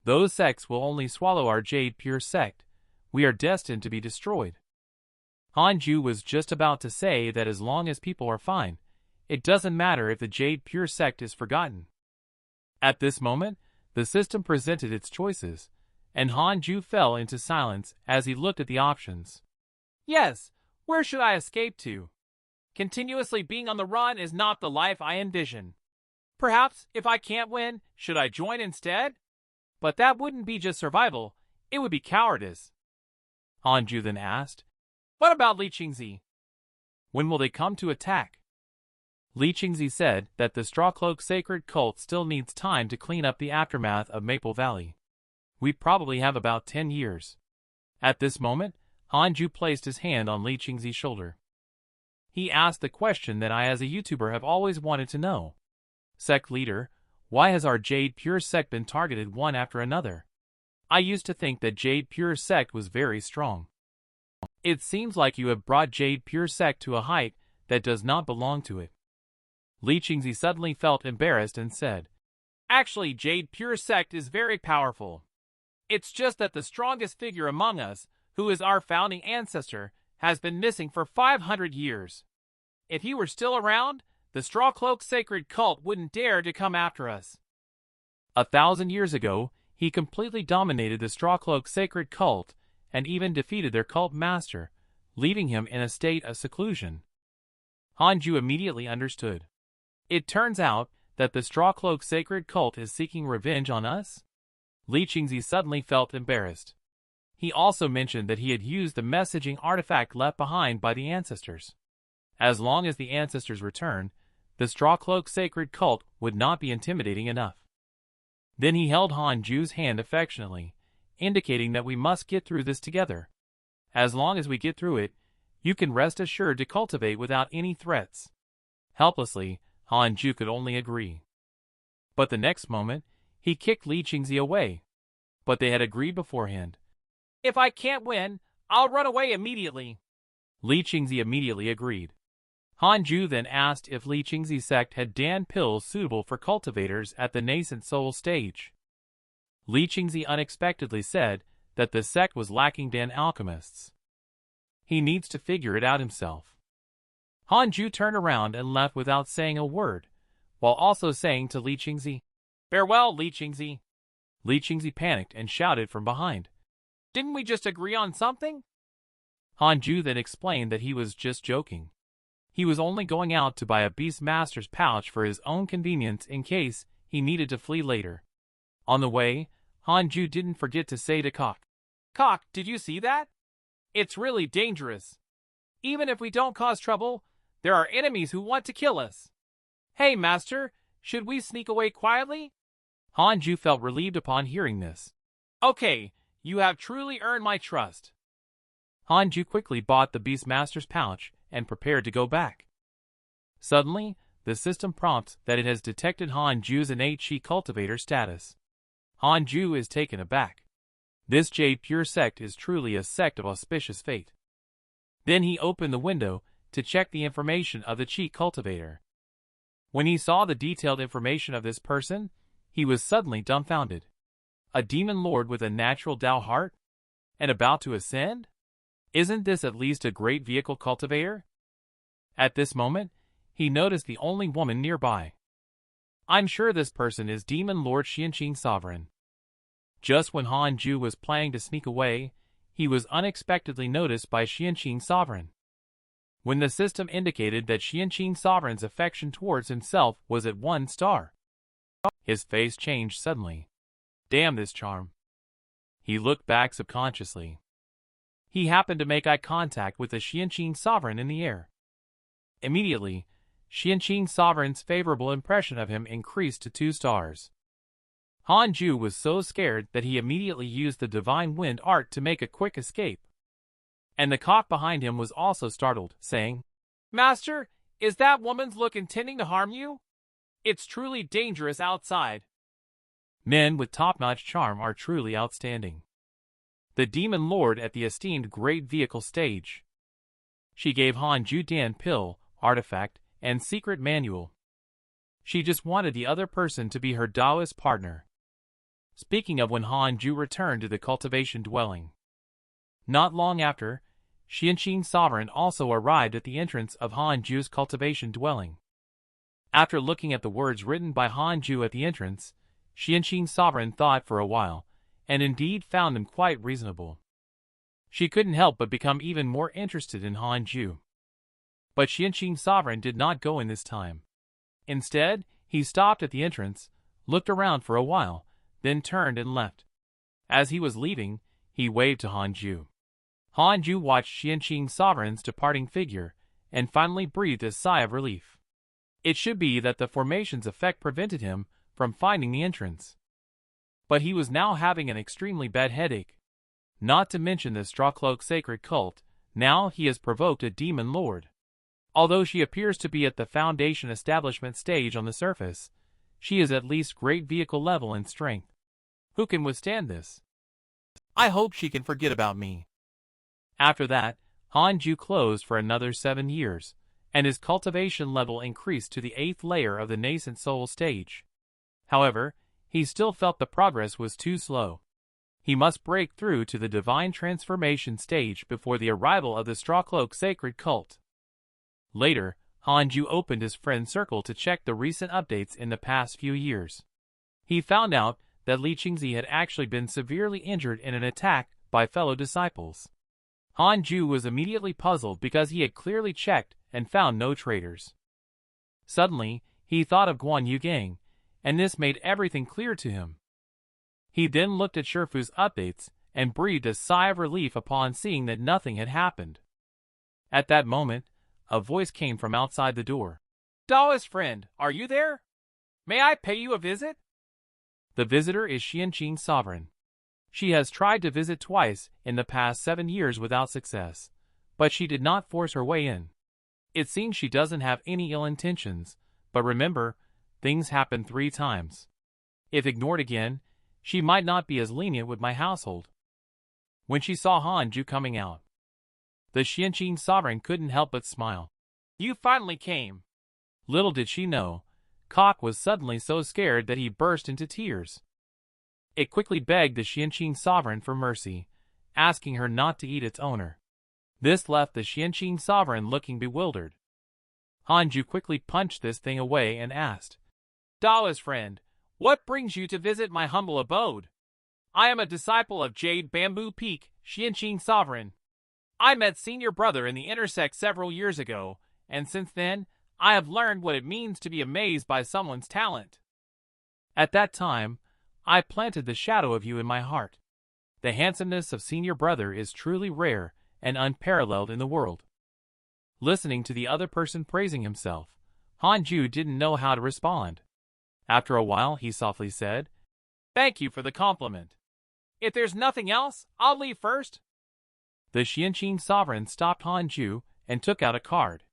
Those sects will only swallow our Jade Pure sect. We are destined to be destroyed. Han Jue was just about to say that as long as people are fine, it doesn't matter if the Jade Pure sect is forgotten. At this moment, the system presented its choices, and Han Jue fell into silence as he looked at the options. Yes, where should I escape to? Continuously being on the run is not the life I envision. Perhaps, if I can't win, should I join instead? But that wouldn't be just survival, it would be cowardice. Han Jue then asked, "What about Li Qingzi? When will they come to attack?" Li Qingzi said that the Strawcloak sacred cult still needs time to clean up the aftermath of Maple Valley. We probably have about 10 years. At this moment, Han Jue placed his hand on Li Qingzi's shoulder. He asked the question that I as a YouTuber have always wanted to know. Sect leader, why has our Jade Pure sect been targeted one after another? I used to think that Jade Pure sect was very strong. It seems like you have brought Jade Pure sect to a height that does not belong to it. Li Qingzi suddenly felt embarrassed and said, "Actually, Jade Pure sect is very powerful. It's just that the strongest figure among us, who is our founding ancestor, has been missing for 500 years. If he were still around, the Strawcloak sacred cult wouldn't dare to come after us." 1,000 years ago, he completely dominated the Strawcloak sacred cult and even defeated their cult master, leaving him in a state of seclusion. Han Jue immediately understood. It turns out that the Strawcloak sacred cult is seeking revenge on us? Li Qingzi suddenly felt embarrassed. He also mentioned that he had used the messaging artifact left behind by the ancestors. As long as the ancestors return, the Strawcloak sacred cult would not be intimidating enough. Then he held Han Jue's hand affectionately, indicating that we must get through this together. As long as we get through it, you can rest assured to cultivate without any threats. Helplessly, Han Jue could only agree. But the next moment, he kicked Li Qingzi away. But they had agreed beforehand. "If I can't win, I'll run away immediately." Li Qingzi immediately agreed. Han Jue then asked if Li Qingzi's sect had Dan pills suitable for cultivators at the nascent soul stage. Li Qingzi unexpectedly said that the sect was lacking Dan alchemists. He needs to figure it out himself. Han Jue turned around and left without saying a word, while also saying to Li Qingzi, "Farewell, Li Qingzi." Li Qingzi panicked and shouted from behind, "Didn't we just agree on something?" Han Jue then explained that he was just joking. He was only going out to buy a Beast Master's pouch for his own convenience in case he needed to flee later. On the way, Han Jue didn't forget to say to Cock, "Cock, did you see that? It's really dangerous. Even if we don't cause trouble, there are enemies who want to kill us. Hey, Master, should we sneak away quietly?" Han Jue felt relieved upon hearing this. "Okay, you have truly earned my trust." Han Jue quickly bought the Beastmaster's pouch and prepared to go back. Suddenly, the system prompts that it has detected Han Jue's innate Qi cultivator status. Han Jue is taken aback. This Jade Pure sect is truly a sect of auspicious fate. Then he opened the window to check the information of the cheat cultivator. When he saw the detailed information of this person, he was suddenly dumbfounded. A demon lord with a natural Dao heart? And about to ascend? Isn't this at least a great vehicle cultivator? At this moment, he noticed the only woman nearby. I'm sure this person is Demon Lord Xianxia Sovereign. Just when Han Jue was planning to sneak away, he was unexpectedly noticed by Xianxia Sovereign. When the system indicated that Xianxia Sovereign's affection towards himself was at 1 star, his face changed suddenly. Damn this charm. He looked back subconsciously. He happened to make eye contact with the Xianxia Sovereign in the air. Immediately, Xianxia Sovereign's favorable impression of him increased to 2 stars. Han Jue was so scared that he immediately used the Divine Wind art to make a quick escape. And the cock behind him was also startled, saying, "Master, is that woman's look intending to harm you? It's truly dangerous outside." Men with top-notch charm are truly outstanding. The Demon Lord at the esteemed Great Vehicle stage. She gave Han Jue Dan pill, artifact, and secret manual. She just wanted the other person to be her Taoist partner. Speaking of when Han Jue returned to the cultivation dwelling. Not long after, Xianxia Sovereign also arrived at the entrance of Han Jue's cultivation dwelling. After looking at the words written by Han Jue at the entrance, Xianxia Sovereign thought for a while, and indeed found them quite reasonable. She couldn't help but become even more interested in Han Jue. But Xianxia Sovereign did not go in this time. Instead, he stopped at the entrance, looked around for a while, then turned and left. As he was leaving, he waved to Han Jue. Han Jue watched Xianxia Sovereign's departing figure, and finally breathed a sigh of relief. It should be that the formation's effect prevented him from finding the entrance. But he was now having an extremely bad headache. Not to mention the Strawcloak sacred cult, now he has provoked a demon lord. Although she appears to be at the foundation establishment stage on the surface, she is at least great vehicle level in strength. Who can withstand this? I hope she can forget about me. After that, Han Jue closed for another 7 years, and his cultivation level increased to the 8th layer of the nascent soul stage. However, he still felt the progress was too slow. He must break through to the divine transformation stage before the arrival of the Strawcloak sacred cult. Later, Han Jue opened his friend circle to check the recent updates in the past few years. He found out that Li Qingzi had actually been severely injured in an attack by fellow disciples. Han Jue was immediately puzzled because he had clearly checked and found no traitors. Suddenly, he thought of Guan Yugang, and this made everything clear to him. He then looked at Shifu's updates and breathed a sigh of relief upon seeing that nothing had happened. At that moment, a voice came from outside the door. "Taoist friend, are you there? May I pay you a visit?" The visitor is Xianxia Sovereign. She has tried to visit twice in the past 7 years without success, but she did not force her way in. It seems she doesn't have any ill intentions, but remember, things happen 3 times. If ignored again, she might not be as lenient with my household. When she saw Han Jue coming out, the Xianxia Sovereign couldn't help but smile. "You finally came." Little did she know, Cock was suddenly so scared that he burst into tears. It quickly begged the Xianxia Sovereign for mercy, asking her not to eat its owner. This left the Xianxia Sovereign looking bewildered. Han Jue quickly punched this thing away and asked, "Taoist friend, what brings you to visit my humble abode?" "I am a disciple of Jade Bamboo Peak, Xianxia Sovereign. I met Senior Brother in the Intersect several years ago, and since then, I have learned what it means to be amazed by someone's talent. At that time, I planted the shadow of you in my heart. The handsomeness of Senior Brother is truly rare and unparalleled in the world." Listening to the other person praising himself, Han Jue didn't know how to respond. After a while, he softly said, "Thank you for the compliment. If there's nothing else, I'll leave first." The Xianxia Sovereign stopped Han Jue and took out a card.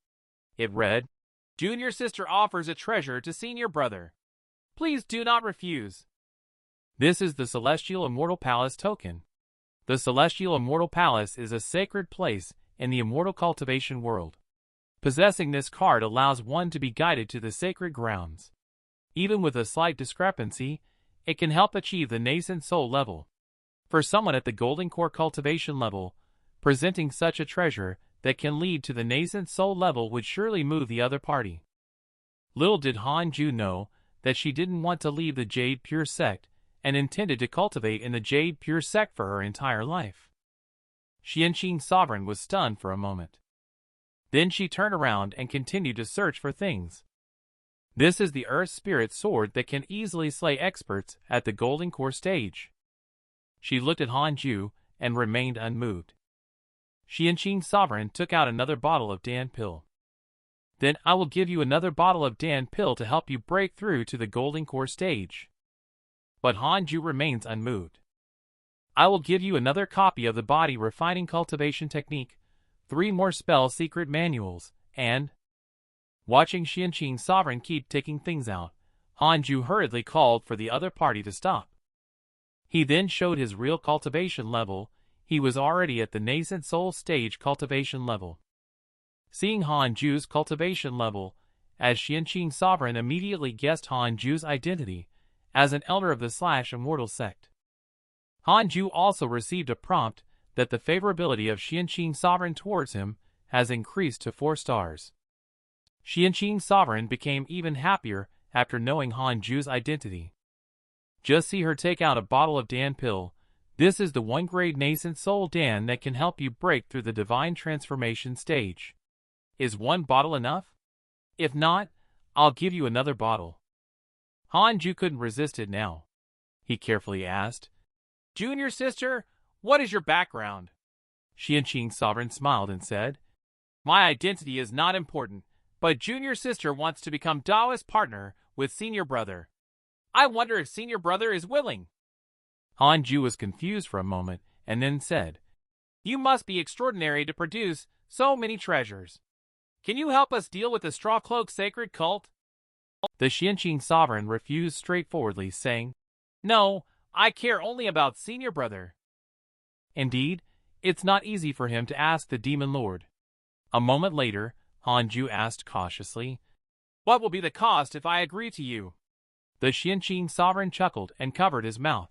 It read, "Junior sister offers a treasure to Senior Brother. Please do not refuse." This is the Celestial Immortal Palace token. The Celestial Immortal Palace is a sacred place in the immortal cultivation world. Possessing this card allows one to be guided to the sacred grounds. Even with a slight discrepancy, it can help achieve the nascent soul level. For someone at the Golden Core cultivation level, presenting such a treasure that can lead to the nascent soul level would surely move the other party. Little did Han Jue know that she didn't want to leave the Jade Pure Sect and intended to cultivate in the Jade Pure Sect for her entire life. Xianxia Sovereign was stunned for a moment. Then she turned around and continued to search for things. This is the Earth Spirit Sword that can easily slay experts at the Golden Core stage. She looked at Han Jue and remained unmoved. Xianxia Sovereign took out another bottle of Dan Pill. Then I will give you another bottle of Dan Pill to help you break through to the Golden Core stage. But Han Jue remains unmoved. I will give you another copy of the Body Refining Cultivation Technique, 3 more spell secret manuals, and... Watching Xianxia Sovereign keep taking things out, Han Jue hurriedly called for the other party to stop. He then showed his real cultivation level. He was already at the nascent soul stage cultivation level. Seeing Han Jue's cultivation level, as Xianxia Sovereign immediately guessed Han Jue's identity as an elder of the Immortal sect. Han Jue also received a prompt that the favorability of Xianxia Sovereign towards him has increased to 4 stars. Xianxia Sovereign became even happier after knowing Han Jue's identity. Just see her take out a bottle of Dan Pill. This is the 1-grade nascent soul Dan that can help you break through the divine transformation stage. Is 1 bottle enough? If not, I'll give you another bottle. Han Jue couldn't resist it now. He carefully asked, "Junior sister, what is your background?" Xianxia Sovereign smiled and said, "My identity is not important, but junior sister wants to become Daoist partner with senior brother. I wonder if senior brother is willing." Han Jue was confused for a moment and then said, "You must be extraordinary to produce so many treasures. Can you help us deal with the Straw Cloak Sacred Cult?" The Xianxia Sovereign refused straightforwardly, saying, "No, I care only about senior brother." Indeed, it's not easy for him to ask the Demon Lord. A moment later, Han Jue asked cautiously, "What will be the cost if I agree to you?" The Xianxia Sovereign chuckled and covered his mouth.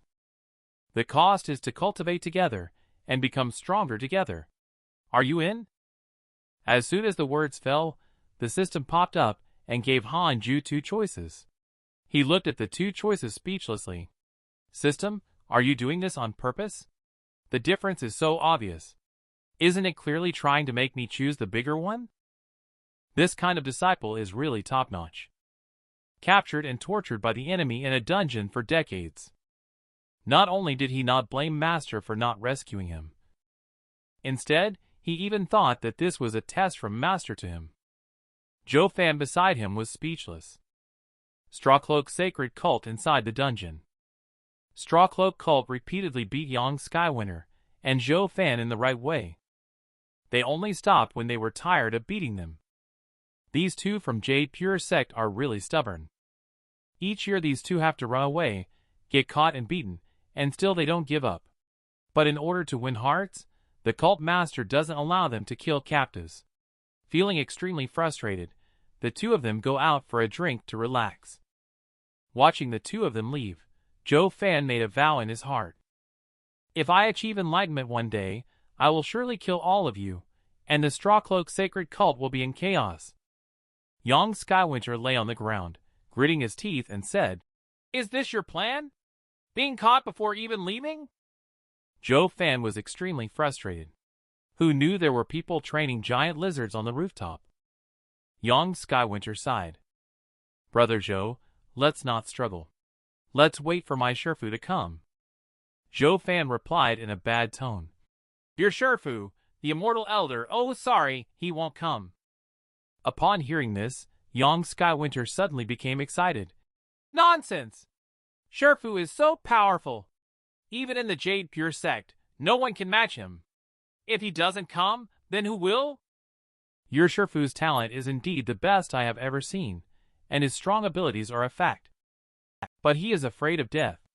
"The cost is to cultivate together and become stronger together. Are you in?" As soon as the words fell, the system popped up and gave Han Jue 2 choices. He looked at the 2 choices speechlessly. "System, are you doing this on purpose? The difference is so obvious. Isn't it clearly trying to make me choose the bigger one?" This kind of disciple is really top-notch. Captured and tortured by the enemy in a dungeon for decades. Not only did he not blame Master for not rescuing him. Instead, he even thought that this was a test from Master to him. Zhou Fan beside him was speechless. Strawcloak Sacred Cult inside the dungeon. Strawcloak Cult repeatedly beat Yang Skywinter and Zhou Fan in the right way. They only stopped when they were tired of beating them. These 2 from Jade Pure Sect are really stubborn. Each year these 2 have to run away, get caught and beaten, and still they don't give up. But in order to win hearts, the cult master doesn't allow them to kill captives. Feeling extremely frustrated, the 2 of them go out for a drink to relax. Watching the 2 of them leave, Zhou Fan made a vow in his heart. "If I achieve enlightenment one day, I will surely kill all of you, and the Strawcloak Sacred Cult will be in chaos." Yang Skywinter lay on the ground, gritting his teeth and said, "Is this your plan? Being caught before even leaving?" Zhou Fan was extremely frustrated. Who knew there were people training giant lizards on the rooftop? Yang Skywinter sighed. "Brother Zhou, let's not struggle. Let's wait for my Shifu to come." Zhou Fan replied in a bad tone. "Your Shifu, the Immortal Elder, oh sorry, he won't come." Upon hearing this, Yang Skywinter suddenly became excited. "Nonsense! Shifu is so powerful. Even in the Jade Pure Sect, no one can match him. If he doesn't come, then who will?" "Your Shifu's talent is indeed the best I have ever seen, and his strong abilities are a fact. But he is afraid of death."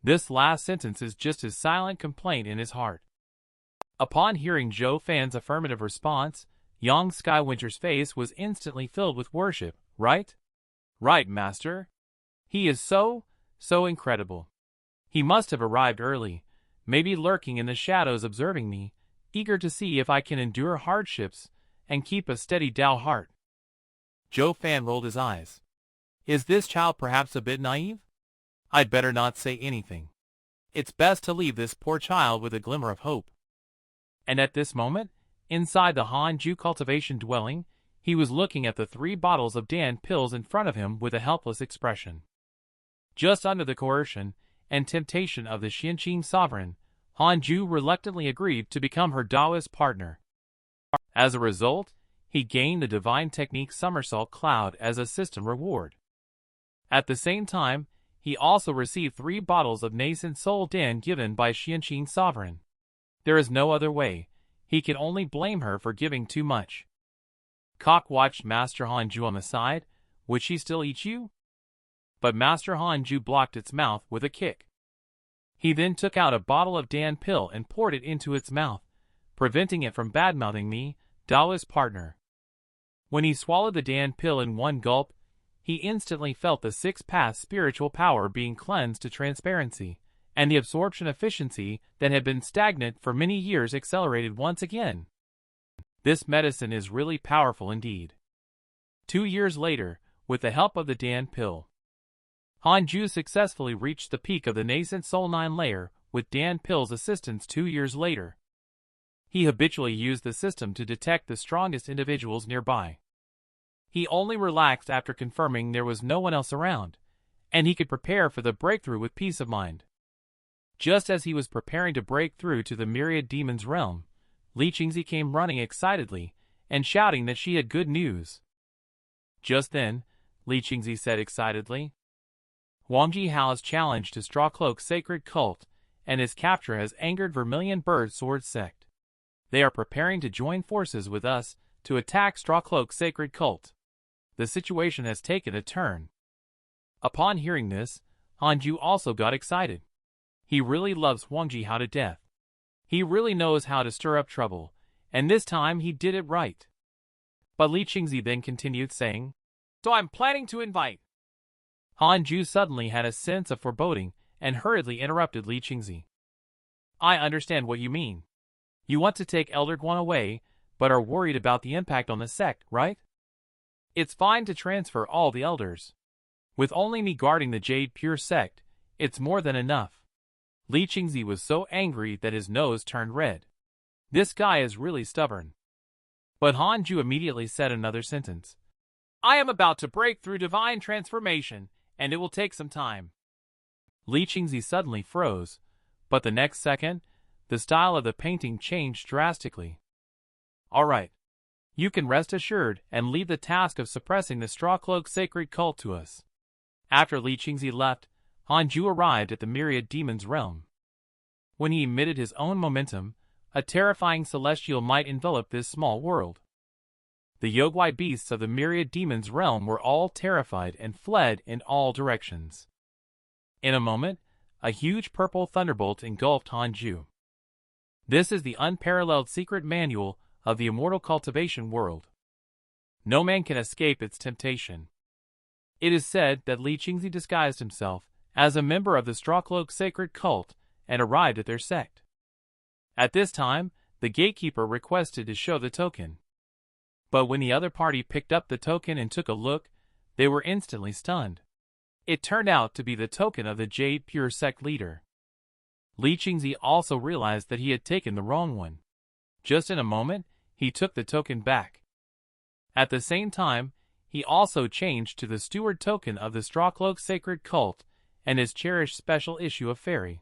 This last sentence is just his silent complaint in his heart. Upon hearing Zhou Fan's affirmative response, Young Skywinter's face was instantly filled with worship. Right? Right, Master. He is so incredible. He must have arrived early, maybe lurking in the shadows observing me, eager to see if I can endure hardships and keep a steady Dao heart. Zhou Fan rolled his eyes. Is this child perhaps a bit naive? I'd better not say anything. It's best to leave this poor child with a glimmer of hope. And at this moment, inside the Han Jue cultivation dwelling, he was looking at the 3 bottles of Dan pills in front of him with a helpless expression. Just under the coercion and temptation of the Xianxia sovereign, Han Jue reluctantly agreed to become her Taoist partner. As a result, he gained the divine technique Somersault Cloud as a system reward. At the same time, he also received 3 bottles of nascent soul Dan given by Xianxia sovereign. There is no other way. He can only blame her for giving too much. Cock watched Master Han Jue on the side. Would she still eat you? But Master Han Jue blocked its mouth with a kick. He then took out a bottle of Dan pill and poured it into its mouth, preventing it from badmouthing me, Taoist partner. When he swallowed the Dan pill in one gulp, he instantly felt the 6-path spiritual power being cleansed to transparency, and the absorption efficiency that had been stagnant for many years accelerated once again. This medicine is really powerful indeed. 2 years later, with the help of the Dan pill, Han Jue successfully reached the peak of the nascent Soul 9 layer with Dan pill's assistance 2 years later. He habitually used the system to detect the strongest individuals nearby. He only relaxed after confirming there was no one else around, and he could prepare for the breakthrough with peace of mind. Just as he was preparing to break through to the myriad demon's realm, Li Qingzi came running excitedly and shouting that she had good news. Just then, Li Qingzi said excitedly, Wang Jihao's challenge to Strawcloak Sacred Cult and his capture has angered Vermilion Bird Sword Sect. They are preparing to join forces with us to attack Strawcloak Sacred Cult. The situation has taken a turn. Upon hearing this, Han Jue also got excited. He really loves Wang Jihao to death. He really knows how to stir up trouble, and this time he did it right. But Li Qingzi then continued saying, So I'm planning to invite. Han Jue suddenly had a sense of foreboding and hurriedly interrupted Li Qingzi. I understand what you mean. You want to take Elder Guan away, but are worried about the impact on the sect, right? It's fine to transfer all the elders. With only me guarding the Jade Pure sect, it's more than enough. Li Qingzi was so angry that his nose turned red. This guy is really stubborn. But Han Jue immediately said another sentence. I am about to break through divine transformation, and it will take some time. Li Qingzi suddenly froze, but the next second, the style of the painting changed drastically. All right. You can rest assured and leave the task of suppressing the Strawcloak Sacred Cult to us. After Li Qingzi left, Han Jue arrived at the Myriad Demon's realm. When he emitted his own momentum, a terrifying celestial might envelop this small world. The Yogwai beasts of the Myriad Demon's realm were all terrified and fled in all directions. In a moment, a huge purple thunderbolt engulfed Han Jue. This is the unparalleled secret manual of the immortal cultivation world. No man can escape its temptation. It is said that Li Qingzi disguised himself as a member of the Strawcloak Sacred Cult and arrived at their sect. At this time, the gatekeeper requested to show the token. But when the other party picked up the token and took a look, they were instantly stunned. It turned out to be the token of the Jade Pure sect leader. Li Qingzi also realized that he had taken the wrong one. Just in a moment, he took the token back. At the same time, he also changed to the steward token of the Strawcloak Sacred Cult and his cherished special issue of fairy.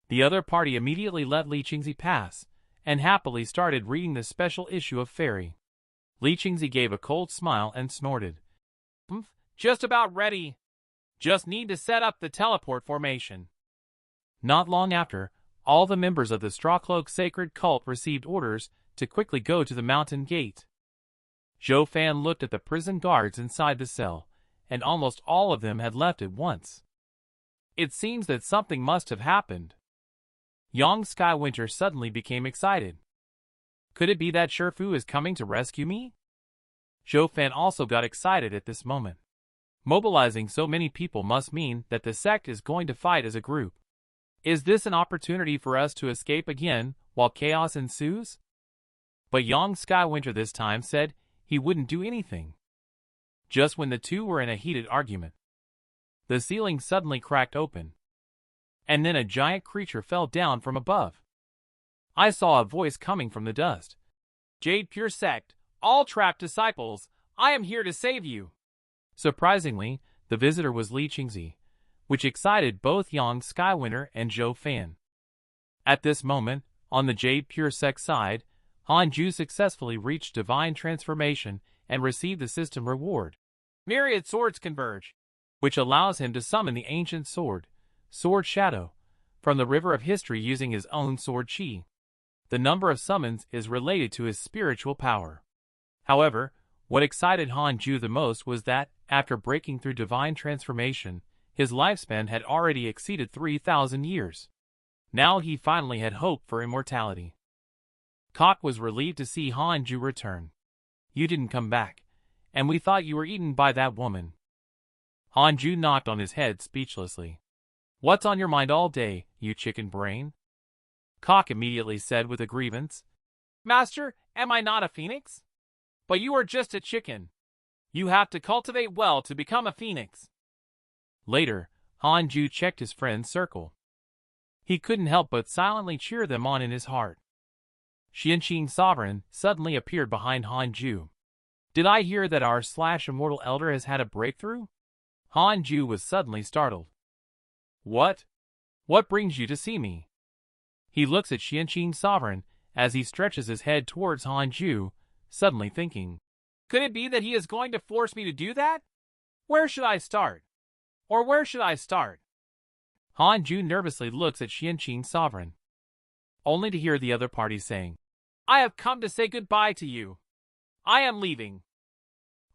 The other party immediately let Li Qingzi pass, and happily started reading the special issue of fairy. Li Qingzi gave a cold smile and snorted. Just about ready. Just need to set up the teleport formation. Not long after, all the members of the Strawcloak Sacred Cult received orders to quickly go to the mountain gate. Zhou Fan looked at the prison guards inside the cell, and almost all of them had left at once. It seems that something must have happened. Young Skywinter suddenly became excited. Could it be that Shifu is coming to rescue me? Zhou Fan also got excited at this moment. Mobilizing so many people must mean that the sect is going to fight as a group. Is this an opportunity for us to escape again while chaos ensues? But young Skywinter this time said he wouldn't do anything. Just when the two were in a heated argument, the ceiling suddenly cracked open, and then a giant creature fell down from above. I saw a voice coming from the dust. "Jade Pure Sect, all trapped disciples, I am here to save you." Surprisingly, the visitor was Li Qingzi, which excited both Yang Skywinter and Zhou Fan. At this moment, on the Jade Pure Sect side, Han Jue successfully reached divine transformation and received the system reward. Myriad Swords Converge, which allows him to summon the ancient sword, Sword Shadow, from the river of history using his own sword chi. The number of summons is related to his spiritual power. However, what excited Han Jue the most was that, after breaking through divine transformation, his lifespan had already exceeded 3,000 years. Now he finally had hope for immortality. Kok was relieved to see Han Jue return. "You didn't come back, and we thought you were eaten by that woman." Han Jue knocked on his head speechlessly. "What's on your mind all day, you chicken brain?" Kok immediately said with a grievance, "Master, am I not a phoenix? But you are just a chicken. You have to cultivate well to become a phoenix." Later, Han Jue checked his friend's circle. He couldn't help but silently cheer them on in his heart. Xianxia Sovereign suddenly appeared behind Han Jue. "Did I hear that our immortal elder has had a breakthrough?" Han Jue was suddenly startled. "What? What brings you to see me?" He looks at Xianxia Sovereign as he stretches his head towards Han Jue, suddenly thinking, "Could it be that he is going to force me to do that? Where should I start? Or where should I start?" Han Jue nervously looks at Xianxia Sovereign, only to hear the other party saying, "I have come to say goodbye to you. I am leaving."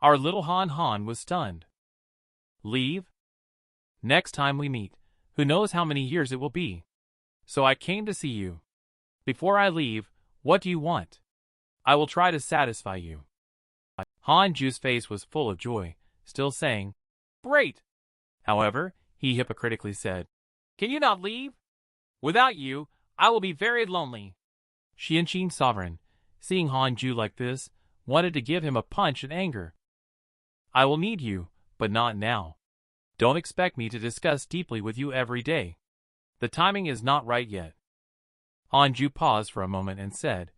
Our little Han was stunned. "Leave? Next time we meet, who knows how many years it will be. So I came to see you. Before I leave, what do you want? I will try to satisfy you." Han Jue's face was full of joy, still saying, "Great." However, he hypocritically said, "Can you not leave? Without you, I will be very lonely." Xianxia Sovereign, seeing Han Jue like this, wanted to give him a punch in anger. "I will need you, but not now. Don't expect me to discuss deeply with you every day. The timing is not right yet." Han Jue paused for a moment and said,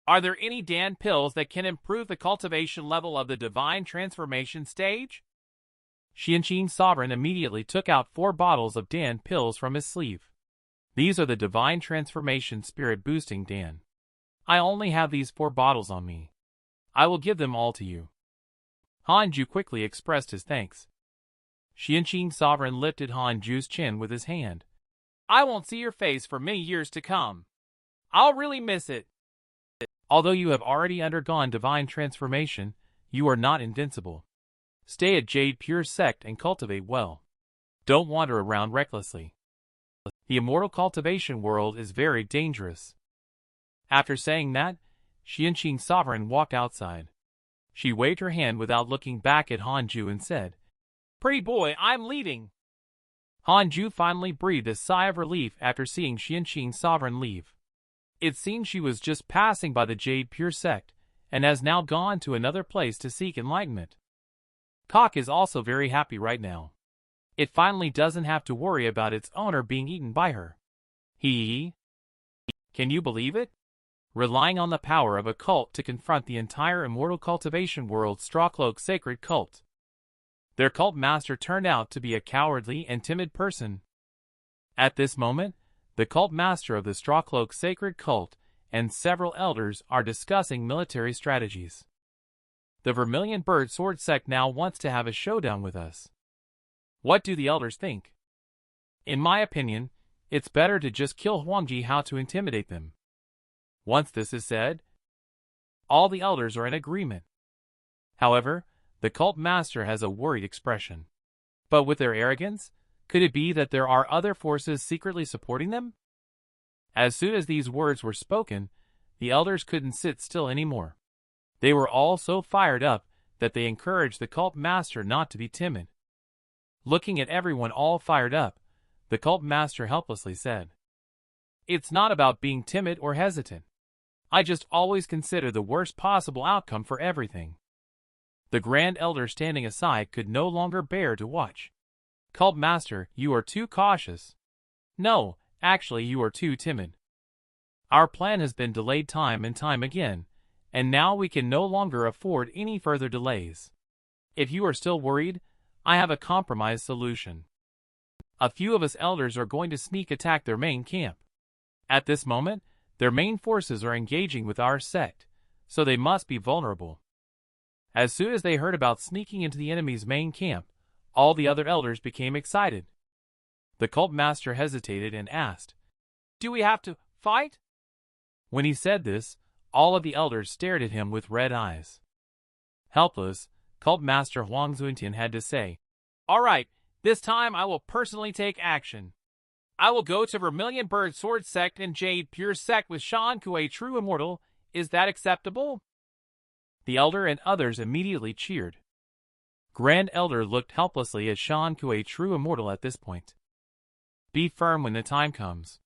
"Are there any Dan pills that can improve the cultivation level of the divine transformation stage?" Xianxia Sovereign immediately took out 4 bottles of Dan pills from his sleeve. "These are the divine transformation spirit boosting Dan. I only have these 4 bottles on me. I will give them all to you." Han Jue quickly expressed his thanks. Xianxia Sovereign lifted Han Jue's chin with his hand. "I won't see your face for many years to come. I'll really miss it." Although you have already undergone divine transformation, you are not invincible. Stay at Jade Pure Sect and cultivate well. Don't wander around recklessly. The immortal cultivation world is very dangerous. After saying that, Xianxia Sovereign walked outside. She waved her hand without looking back at Han Jue and said, "Pretty boy, I'm leaving." Han Jue finally breathed a sigh of relief after seeing Xianxia Sovereign leave. It seemed she was just passing by the Jade Pure Sect, and has now gone to another place to seek enlightenment. Kok is also very happy right now. It finally doesn't have to worry about its owner being eaten by her. Can you believe it? Relying on the power of a cult to confront the entire immortal cultivation world's Strawcloak sacred cult. Their cult master turned out to be a cowardly and timid person. At this moment, the cult master of the Strawcloak sacred cult and several elders are discussing military strategies. The Vermilion Bird Sword Sect now wants to have a showdown with us. What do the elders think? In my opinion, it's better to just kill Huangji how to intimidate them. Once this is said, all the elders are in agreement. However, the cult master has a worried expression. But with their arrogance, could it be that there are other forces secretly supporting them? As soon as these words were spoken, The elders couldn't sit still anymore. They were all so fired up that they encouraged the cult master not to be timid. Looking at everyone all fired up, the cult master helplessly said, "It's not about being timid or hesitant. I just always consider the worst possible outcome for everything." The Grand Elder standing aside could no longer bear to watch. "Cult master, you are too cautious. No, actually you are too timid. Our plan has been delayed time and time again, and now we can no longer afford any further delays. If you are still worried, I have a compromise solution. A few of us elders are going to sneak attack their main camp. At this moment, their main forces are engaging with our sect, so they must be vulnerable." As soon as they heard about sneaking into the enemy's main camp, all the other elders became excited. The cult master hesitated and asked, "Do we have to fight?" When he said this, all of the elders stared at him with red eyes. Helpless, cult master Huang Zuntian had to say, "All right, this time I will personally take action. I will go to Vermilion Bird Sword Sect and Jade Pure Sect with Han Jue True Immortal. Is that acceptable?" The elder and others immediately cheered. Grand Elder looked helplessly at Han Jue True Immortal at this point. "Be firm when the time comes.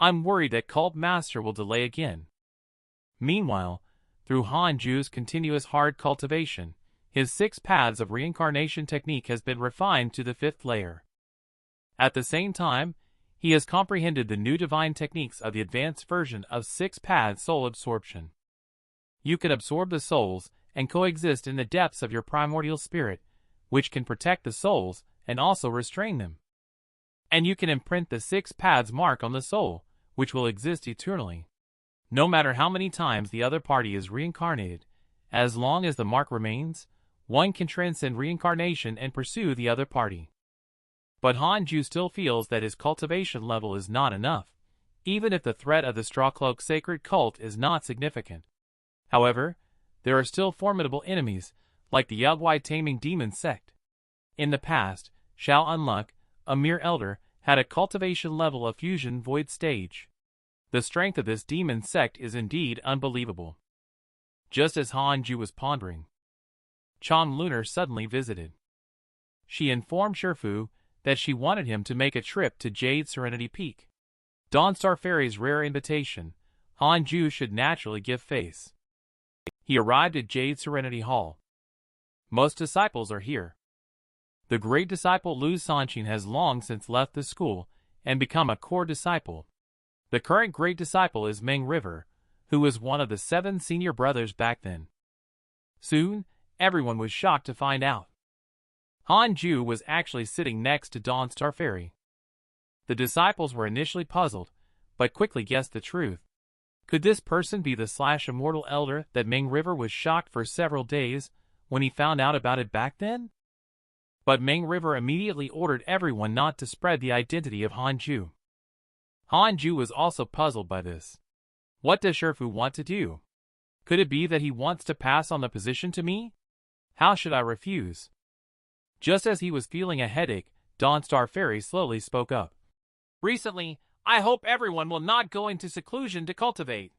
I'm worried that Cult Master will delay again." Meanwhile, through Han Jue's continuous hard cultivation, his 6 paths of reincarnation technique has been refined to the 5th layer. At the same time, he has comprehended the new divine techniques of the advanced version of 6-path soul absorption. You can absorb the souls and coexist in the depths of your primordial spirit, which can protect the souls and also restrain them. And you can imprint the 6 paths mark on the soul, which will exist eternally. No matter how many times the other party is reincarnated, as long as the mark remains, one can transcend reincarnation and pursue the other party. But Han Jue still feels that his cultivation level is not enough, even if the threat of the Strawcloak sacred cult is not significant. However, there are still formidable enemies, like the Yagwai Taming Demon sect. In the past, Shao Unluck, a mere elder, had a cultivation level of fusion void stage. The strength of this demon sect is indeed unbelievable. Just as Han Jue was pondering, Chang Lunar suddenly visited. She informed Shifu that she wanted him to make a trip to Jade Serenity Peak. Dawnstar Fairy's rare invitation, Han Jue should naturally give face. He arrived at Jade Serenity Hall. Most disciples are here. The great disciple Lu Sanqin has long since left the school and become a core disciple. The current great disciple is Meng River, who was one of the 7 senior brothers back then. Soon, everyone was shocked to find out Han Jue was actually sitting next to Dawnstar Fairy. The disciples were initially puzzled, but quickly guessed the truth. Could this person be the immortal elder that Meng River was shocked for several days when he found out about it back then? But Meng River immediately ordered everyone not to spread the identity of Han Jue. Han Jue was also puzzled by this. What does Shifu want to do? Could it be that he wants to pass on the position to me? How should I refuse? Just as he was feeling a headache, Dawnstar Fairy slowly spoke up. "Recently, I hope everyone will not go into seclusion to cultivate."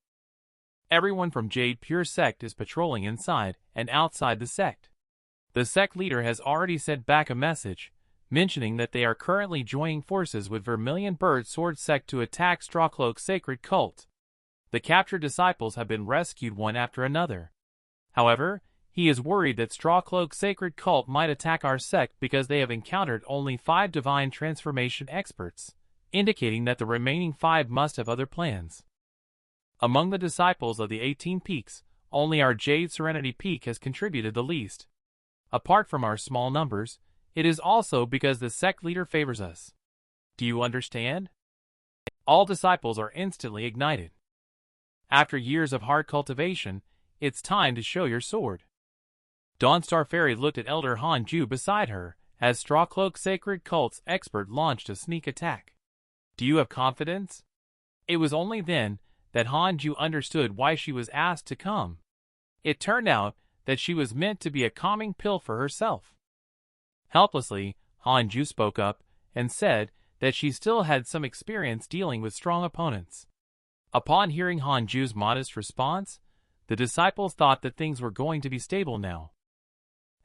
Everyone from Jade Pure Sect is patrolling inside and outside the sect. The sect leader has already sent back a message, mentioning that they are currently joining forces with Vermilion Bird Sword Sect to attack Strawcloak Sacred Cult. The captured disciples have been rescued one after another. However, he is worried that Strawcloak Sacred Cult might attack our sect because they have encountered only 5 divine transformation experts, indicating that the remaining 5 must have other plans. Among the disciples of the 18 peaks, only our Jade Serenity Peak has contributed the least. Apart from our small numbers, it is also because the sect leader favors us. Do you understand? All disciples are instantly ignited. After years of hard cultivation, it's time to show your sword. Dawnstar Fairy looked at Elder Han Jue beside her as Strawcloak Sacred Cult's expert launched a sneak attack. Do you have confidence? It was only then that Han Jue understood why she was asked to come. It turned out that she was meant to be a calming pill for herself. Helplessly, Han Jue spoke up and said that she still had some experience dealing with strong opponents. Upon hearing Han Jue's modest response, the disciples thought that things were going to be stable now.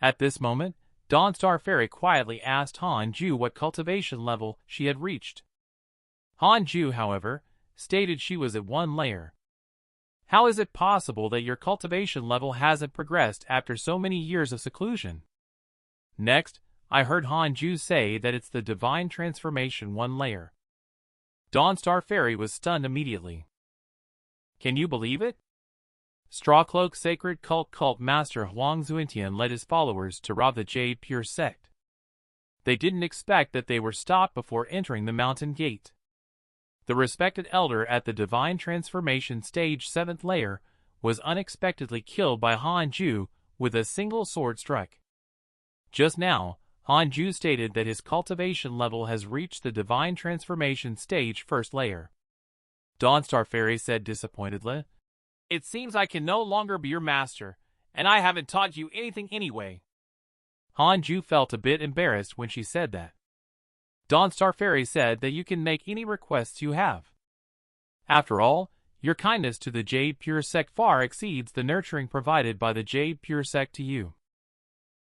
At this moment, Dawnstar Fairy quietly asked Han Jue what cultivation level she had reached. Han Jue, however, stated she was at 1 layer. How is it possible that your cultivation level hasn't progressed after so many years of seclusion? Next, I heard Han Jue say that it's the divine transformation 1 layer. Dawnstar Fairy was stunned immediately. Can you believe it? Strawcloak Sacred Cult Master Huang Zuentian led his followers to rob the Jade Pure Sect. They didn't expect that they were stopped before entering the mountain gate. The respected elder at the Divine Transformation Stage 7th layer was unexpectedly killed by Han Jue with a single sword strike. Just now, Han Jue stated that his cultivation level has reached the Divine Transformation Stage 1st layer. Dawnstar Fairy said disappointedly, "It seems I can no longer be your master, and I haven't taught you anything anyway." Han Jue felt a bit embarrassed when she said that. Dawnstar Fairy said that you can make any requests you have. After all, your kindness to the Jade Pure Sect far exceeds the nurturing provided by the Jade Pure Sect to you.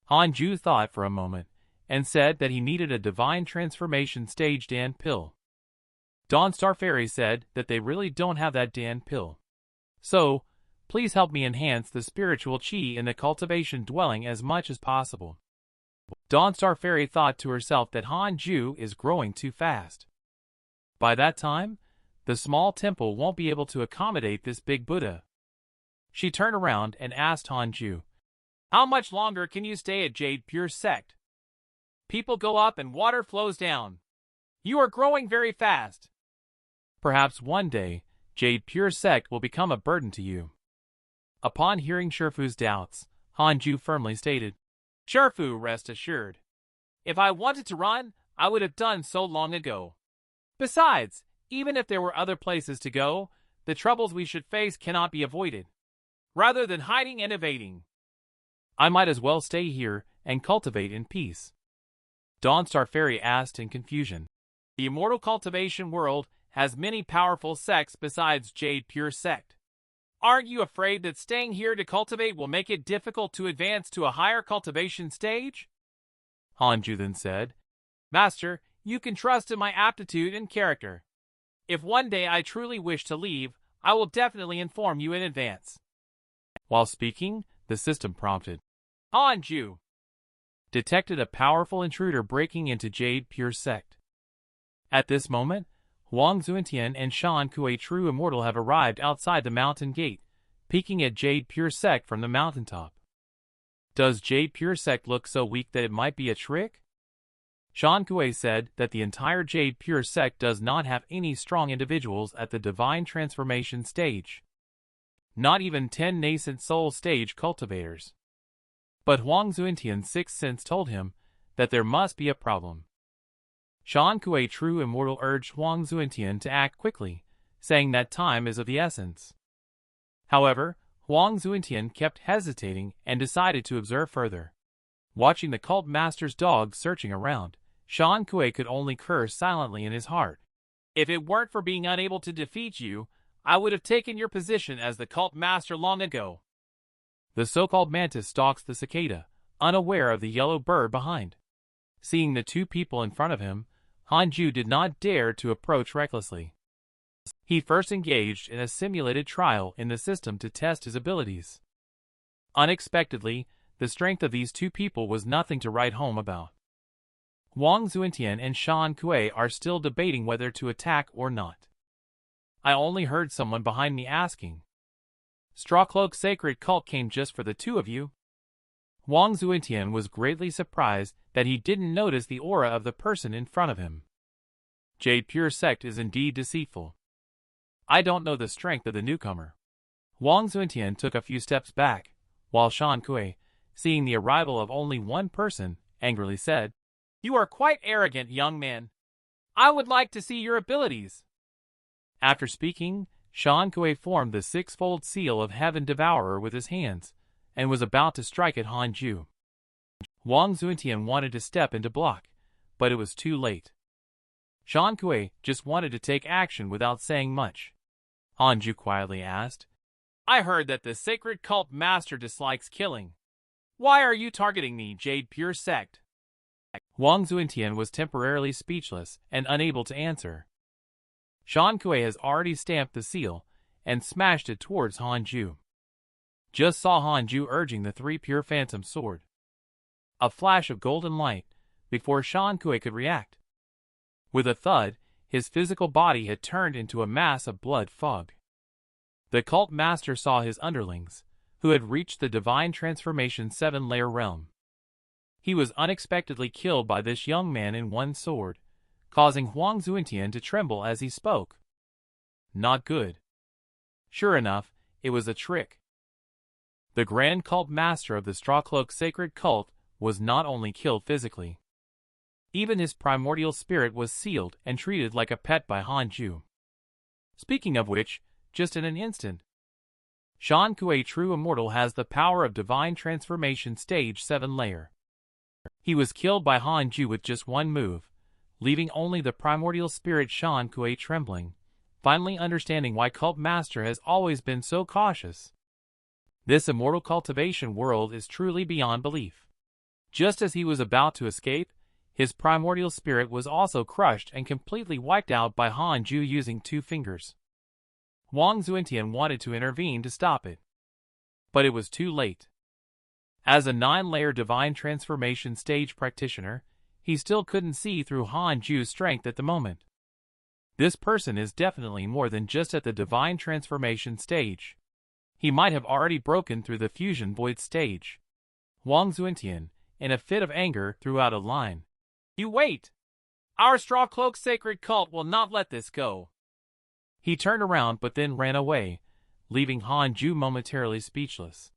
Han Jue thought for a moment, and said that he needed a Divine Transformation Stage Dan pill. Dawnstar Fairy said that they really don't have that Dan pill. So, please help me enhance the spiritual chi in the cultivation dwelling as much as possible. Dawnstar Fairy thought to herself that Han Jue is growing too fast. By that time, the small temple won't be able to accommodate this big Buddha. She turned around and asked Han Jue, "How much longer can you stay at Jade Pure Sect? People go up and water flows down. You are growing very fast. Perhaps one day, Jade Pure Sect will become a burden to you." Upon hearing Shifu's doubts, Han Jue firmly stated, "Shifu, rest assured. If I wanted to run, I would have done so long ago. Besides, even if there were other places to go, the troubles we should face cannot be avoided. Rather than hiding and evading, I might as well stay here and cultivate in peace." Dawnstar Fairy asked in confusion, "The immortal cultivation world has many powerful sects besides Jade Pure Sect. Aren't you afraid that staying here to cultivate will make it difficult to advance to a higher cultivation stage?" Han Jue then said, "Master, you can trust in my aptitude and character. If one day I truly wish to leave, I will definitely inform you in advance." While speaking, the system prompted, "Han Jue detected a powerful intruder breaking into Jade Pure Sect." At this moment, Huang Zuentian and Shan Kuei True Immortal have arrived outside the mountain gate, peeking at Jade Pure Sect from the mountaintop. Does Jade Pure Sect look so weak that it might be a trick? Shan Kuei said that the entire Jade Pure Sect does not have any strong individuals at the Divine Transformation stage. Not even 10 nascent soul stage cultivators. But Huang Zuentian's sixth sense told him that there must be a problem. Shan Kuei True Immortal urged Huang Zuentian to act quickly, saying that time is of the essence. However, Huang Zuentian kept hesitating and decided to observe further. Watching the cult master's dog searching around, Shan Kuei could only curse silently in his heart. "If it weren't for being unable to defeat you, I would have taken your position as the cult master long ago." The so-called mantis stalks the cicada, unaware of the yellow bird behind. Seeing the two people in front of him, Han Jue did not dare to approach recklessly. He first engaged in a simulated trial in the system to test his abilities. Unexpectedly, the strength of these two people was nothing to write home about. Huang Zuentian and Shan Kuei are still debating whether to attack or not. I only heard someone behind me asking, "Strawcloak Sacred Cult came just for the two of you?" Huang Zuentian was greatly surprised that he didn't notice the aura of the person in front of him. Jade Pure Sect is indeed deceitful. I don't know the strength of the newcomer. Huang Zuentian took a few steps back, while Shan Kuei, seeing the arrival of only one person, angrily said, "You are quite arrogant, young man. I would like to see your abilities." After speaking, Shan Kuei formed the six-fold seal of Heaven Devourer with his hands, and was about to strike at Han Jue. Huang Zuentian wanted to step in to block, but it was too late. Shan Kuei just wanted to take action without saying much. Han Jue quietly asked. I heard that the sacred cult master dislikes killing. Why are you targeting me, Jade Pure Sect? Huang Xuantian was temporarily speechless and unable to answer. Xianxia has already stamped the seal and smashed it towards Han Jue. Just saw Han Jue urging the 3 pure phantom sword. A flash of golden light before Xianxia could react. With a thud, his physical body had turned into a mass of blood fog. The cult master saw his underlings, who had reached the divine transformation 7-layer realm. He was unexpectedly killed by this young man in one sword, causing Huang Xuantian to tremble as he spoke. Not good. Sure enough, it was a trick. The grand cult master of the Strawcloak sacred cult was not only killed physically. Even his primordial spirit was sealed and treated like a pet by Han Jue. Speaking of which, just in an instant, Xianxia True Immortal has the power of divine transformation stage 7-layer. He was killed by Han Jue with just one move, leaving only the primordial spirit Xianxia trembling, finally understanding why Cult Master has always been so cautious. This immortal cultivation world is truly beyond belief. Just as he was about to escape, his primordial spirit was also crushed and completely wiped out by Han Jue using 2 fingers. Huang Xuantian wanted to intervene to stop it, but it was too late. As a 9-layer divine transformation stage practitioner, he still couldn't see through Han Jue's strength at the moment. This person is definitely more than just at the divine transformation stage. He might have already broken through the fusion void stage. Huang Xuantian, in a fit of anger, threw out a line. You wait! Our Strawcloak sacred cult will not let this go. He turned around but then ran away, leaving Han Jue momentarily speechless.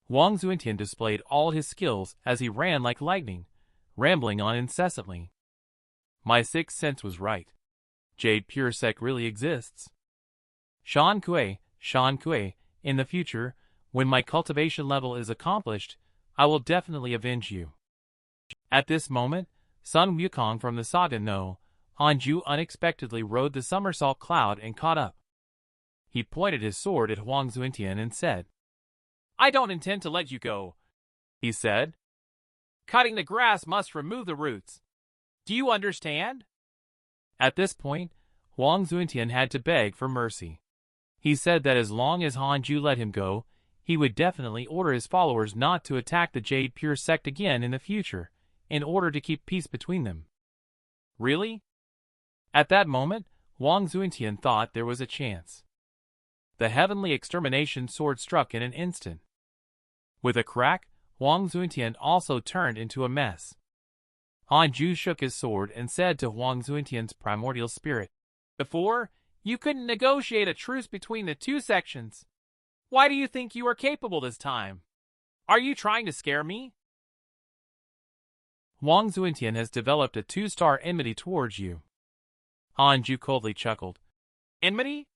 Huang Xuantian displayed all his skills as he ran like lightning, rambling on incessantly. My sixth sense was right. Jade Pure Sect really exists. Xianxia, in the future, when my cultivation level is accomplished, I will definitely avenge you. At this moment, Sun Wukong from the Saga No, Han Jue unexpectedly rode the somersault cloud and caught up. He pointed his sword at Huang Xuantian and said, I don't intend to let you go, he said. Cutting the grass must remove the roots. Do you understand? At this point, Huang Xuantian had to beg for mercy. He said that as long as Han Jue let him go, he would definitely order his followers not to attack the Jade Pure Sect again in the future, in order to keep peace between them. Really? At that moment, Huang Xuantian thought there was a chance. The heavenly extermination sword struck in an instant. With a crack, Huang Xuantian also turned into a mess. Han Jue shook his sword and said to Huang Xuantian's primordial spirit, Before, you couldn't negotiate a truce between the 2 sections. Why do you think you are capable this time? Are you trying to scare me? Huang Xuantian has developed a 2-star enmity towards you. Han Jue coldly chuckled. Enmity?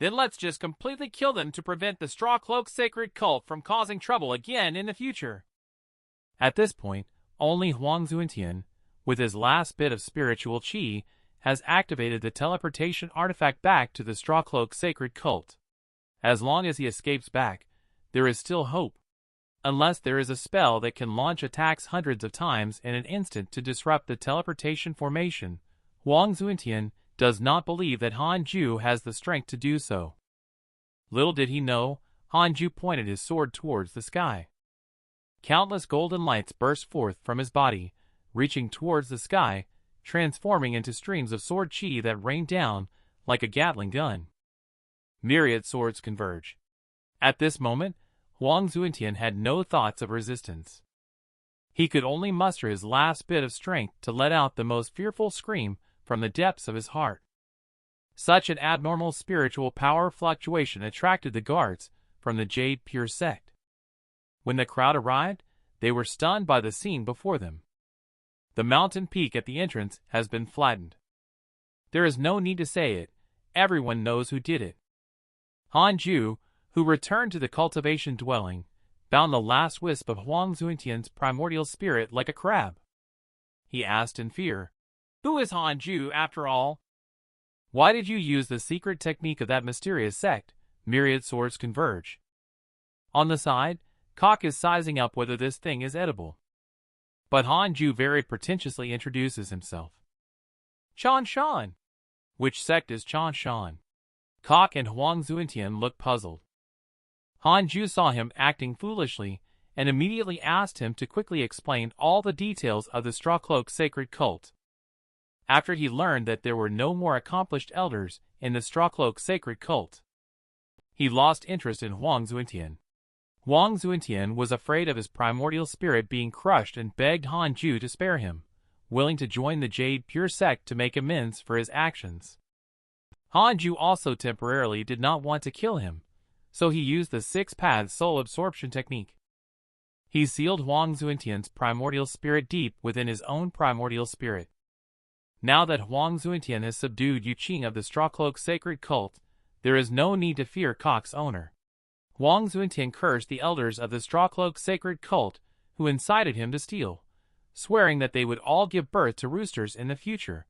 Then let's just completely kill them to prevent the Strawcloak sacred cult from causing trouble again in the future. At this point, only Huang Xuantian, with his last bit of spiritual qi, has activated the teleportation artifact back to the Strawcloak sacred cult. As long as he escapes back, there is still hope. Unless there is a spell that can launch attacks hundreds of times in an instant to disrupt the teleportation formation, Huang Xuantian does not believe that Han Jue has the strength to do so. Little did he know, Han Jue pointed his sword towards the sky. Countless golden lights burst forth from his body, reaching towards the sky, transforming into streams of sword chi that rained down like a Gatling gun. Myriad swords converge. At this moment, Huang Xuantian had no thoughts of resistance. He could only muster his last bit of strength to let out the most fearful scream from the depths of his heart. Such an abnormal spiritual power fluctuation attracted the guards from the Jade Pure Sect. When the crowd arrived, they were stunned by the scene before them. The mountain peak at the entrance has been flattened. There is no need to say it, everyone knows who did it. Han Jue, who returned to the cultivation dwelling, found the last wisp of Huang Xuantian's primordial spirit like a crab. He asked in fear, Who is Han Jue after all? Why did you use the secret technique of that mysterious sect? Myriad swords converge. On the side, Cock is sizing up whether this thing is edible. But Han Jue very pretentiously introduces himself. Chan Shan. Which sect is Chan Shan? Cock and Huang Zuentian look puzzled. Han Jue saw him acting foolishly and immediately asked him to quickly explain all the details of the Straw Cloak sacred cult. After he learned that there were no more accomplished elders in the Straw Cloak sacred cult, he lost interest in Huang Zuentian. Huang Zuentian was afraid of his primordial spirit being crushed and begged Han Jue to spare him, willing to join the Jade Pure sect to make amends for his actions. Han Jue also temporarily did not want to kill him, so he used the 6-path soul absorption technique. He sealed Huang Zuentian's primordial spirit deep within his own primordial spirit. Now that Huang Zuentian has subdued Yu Qing of the Straw Cloak sacred cult, there is no need to fear Cock's owner. Huang Zuentian cursed the elders of the Straw Cloak sacred cult who incited him to steal, swearing that they would all give birth to roosters in the future,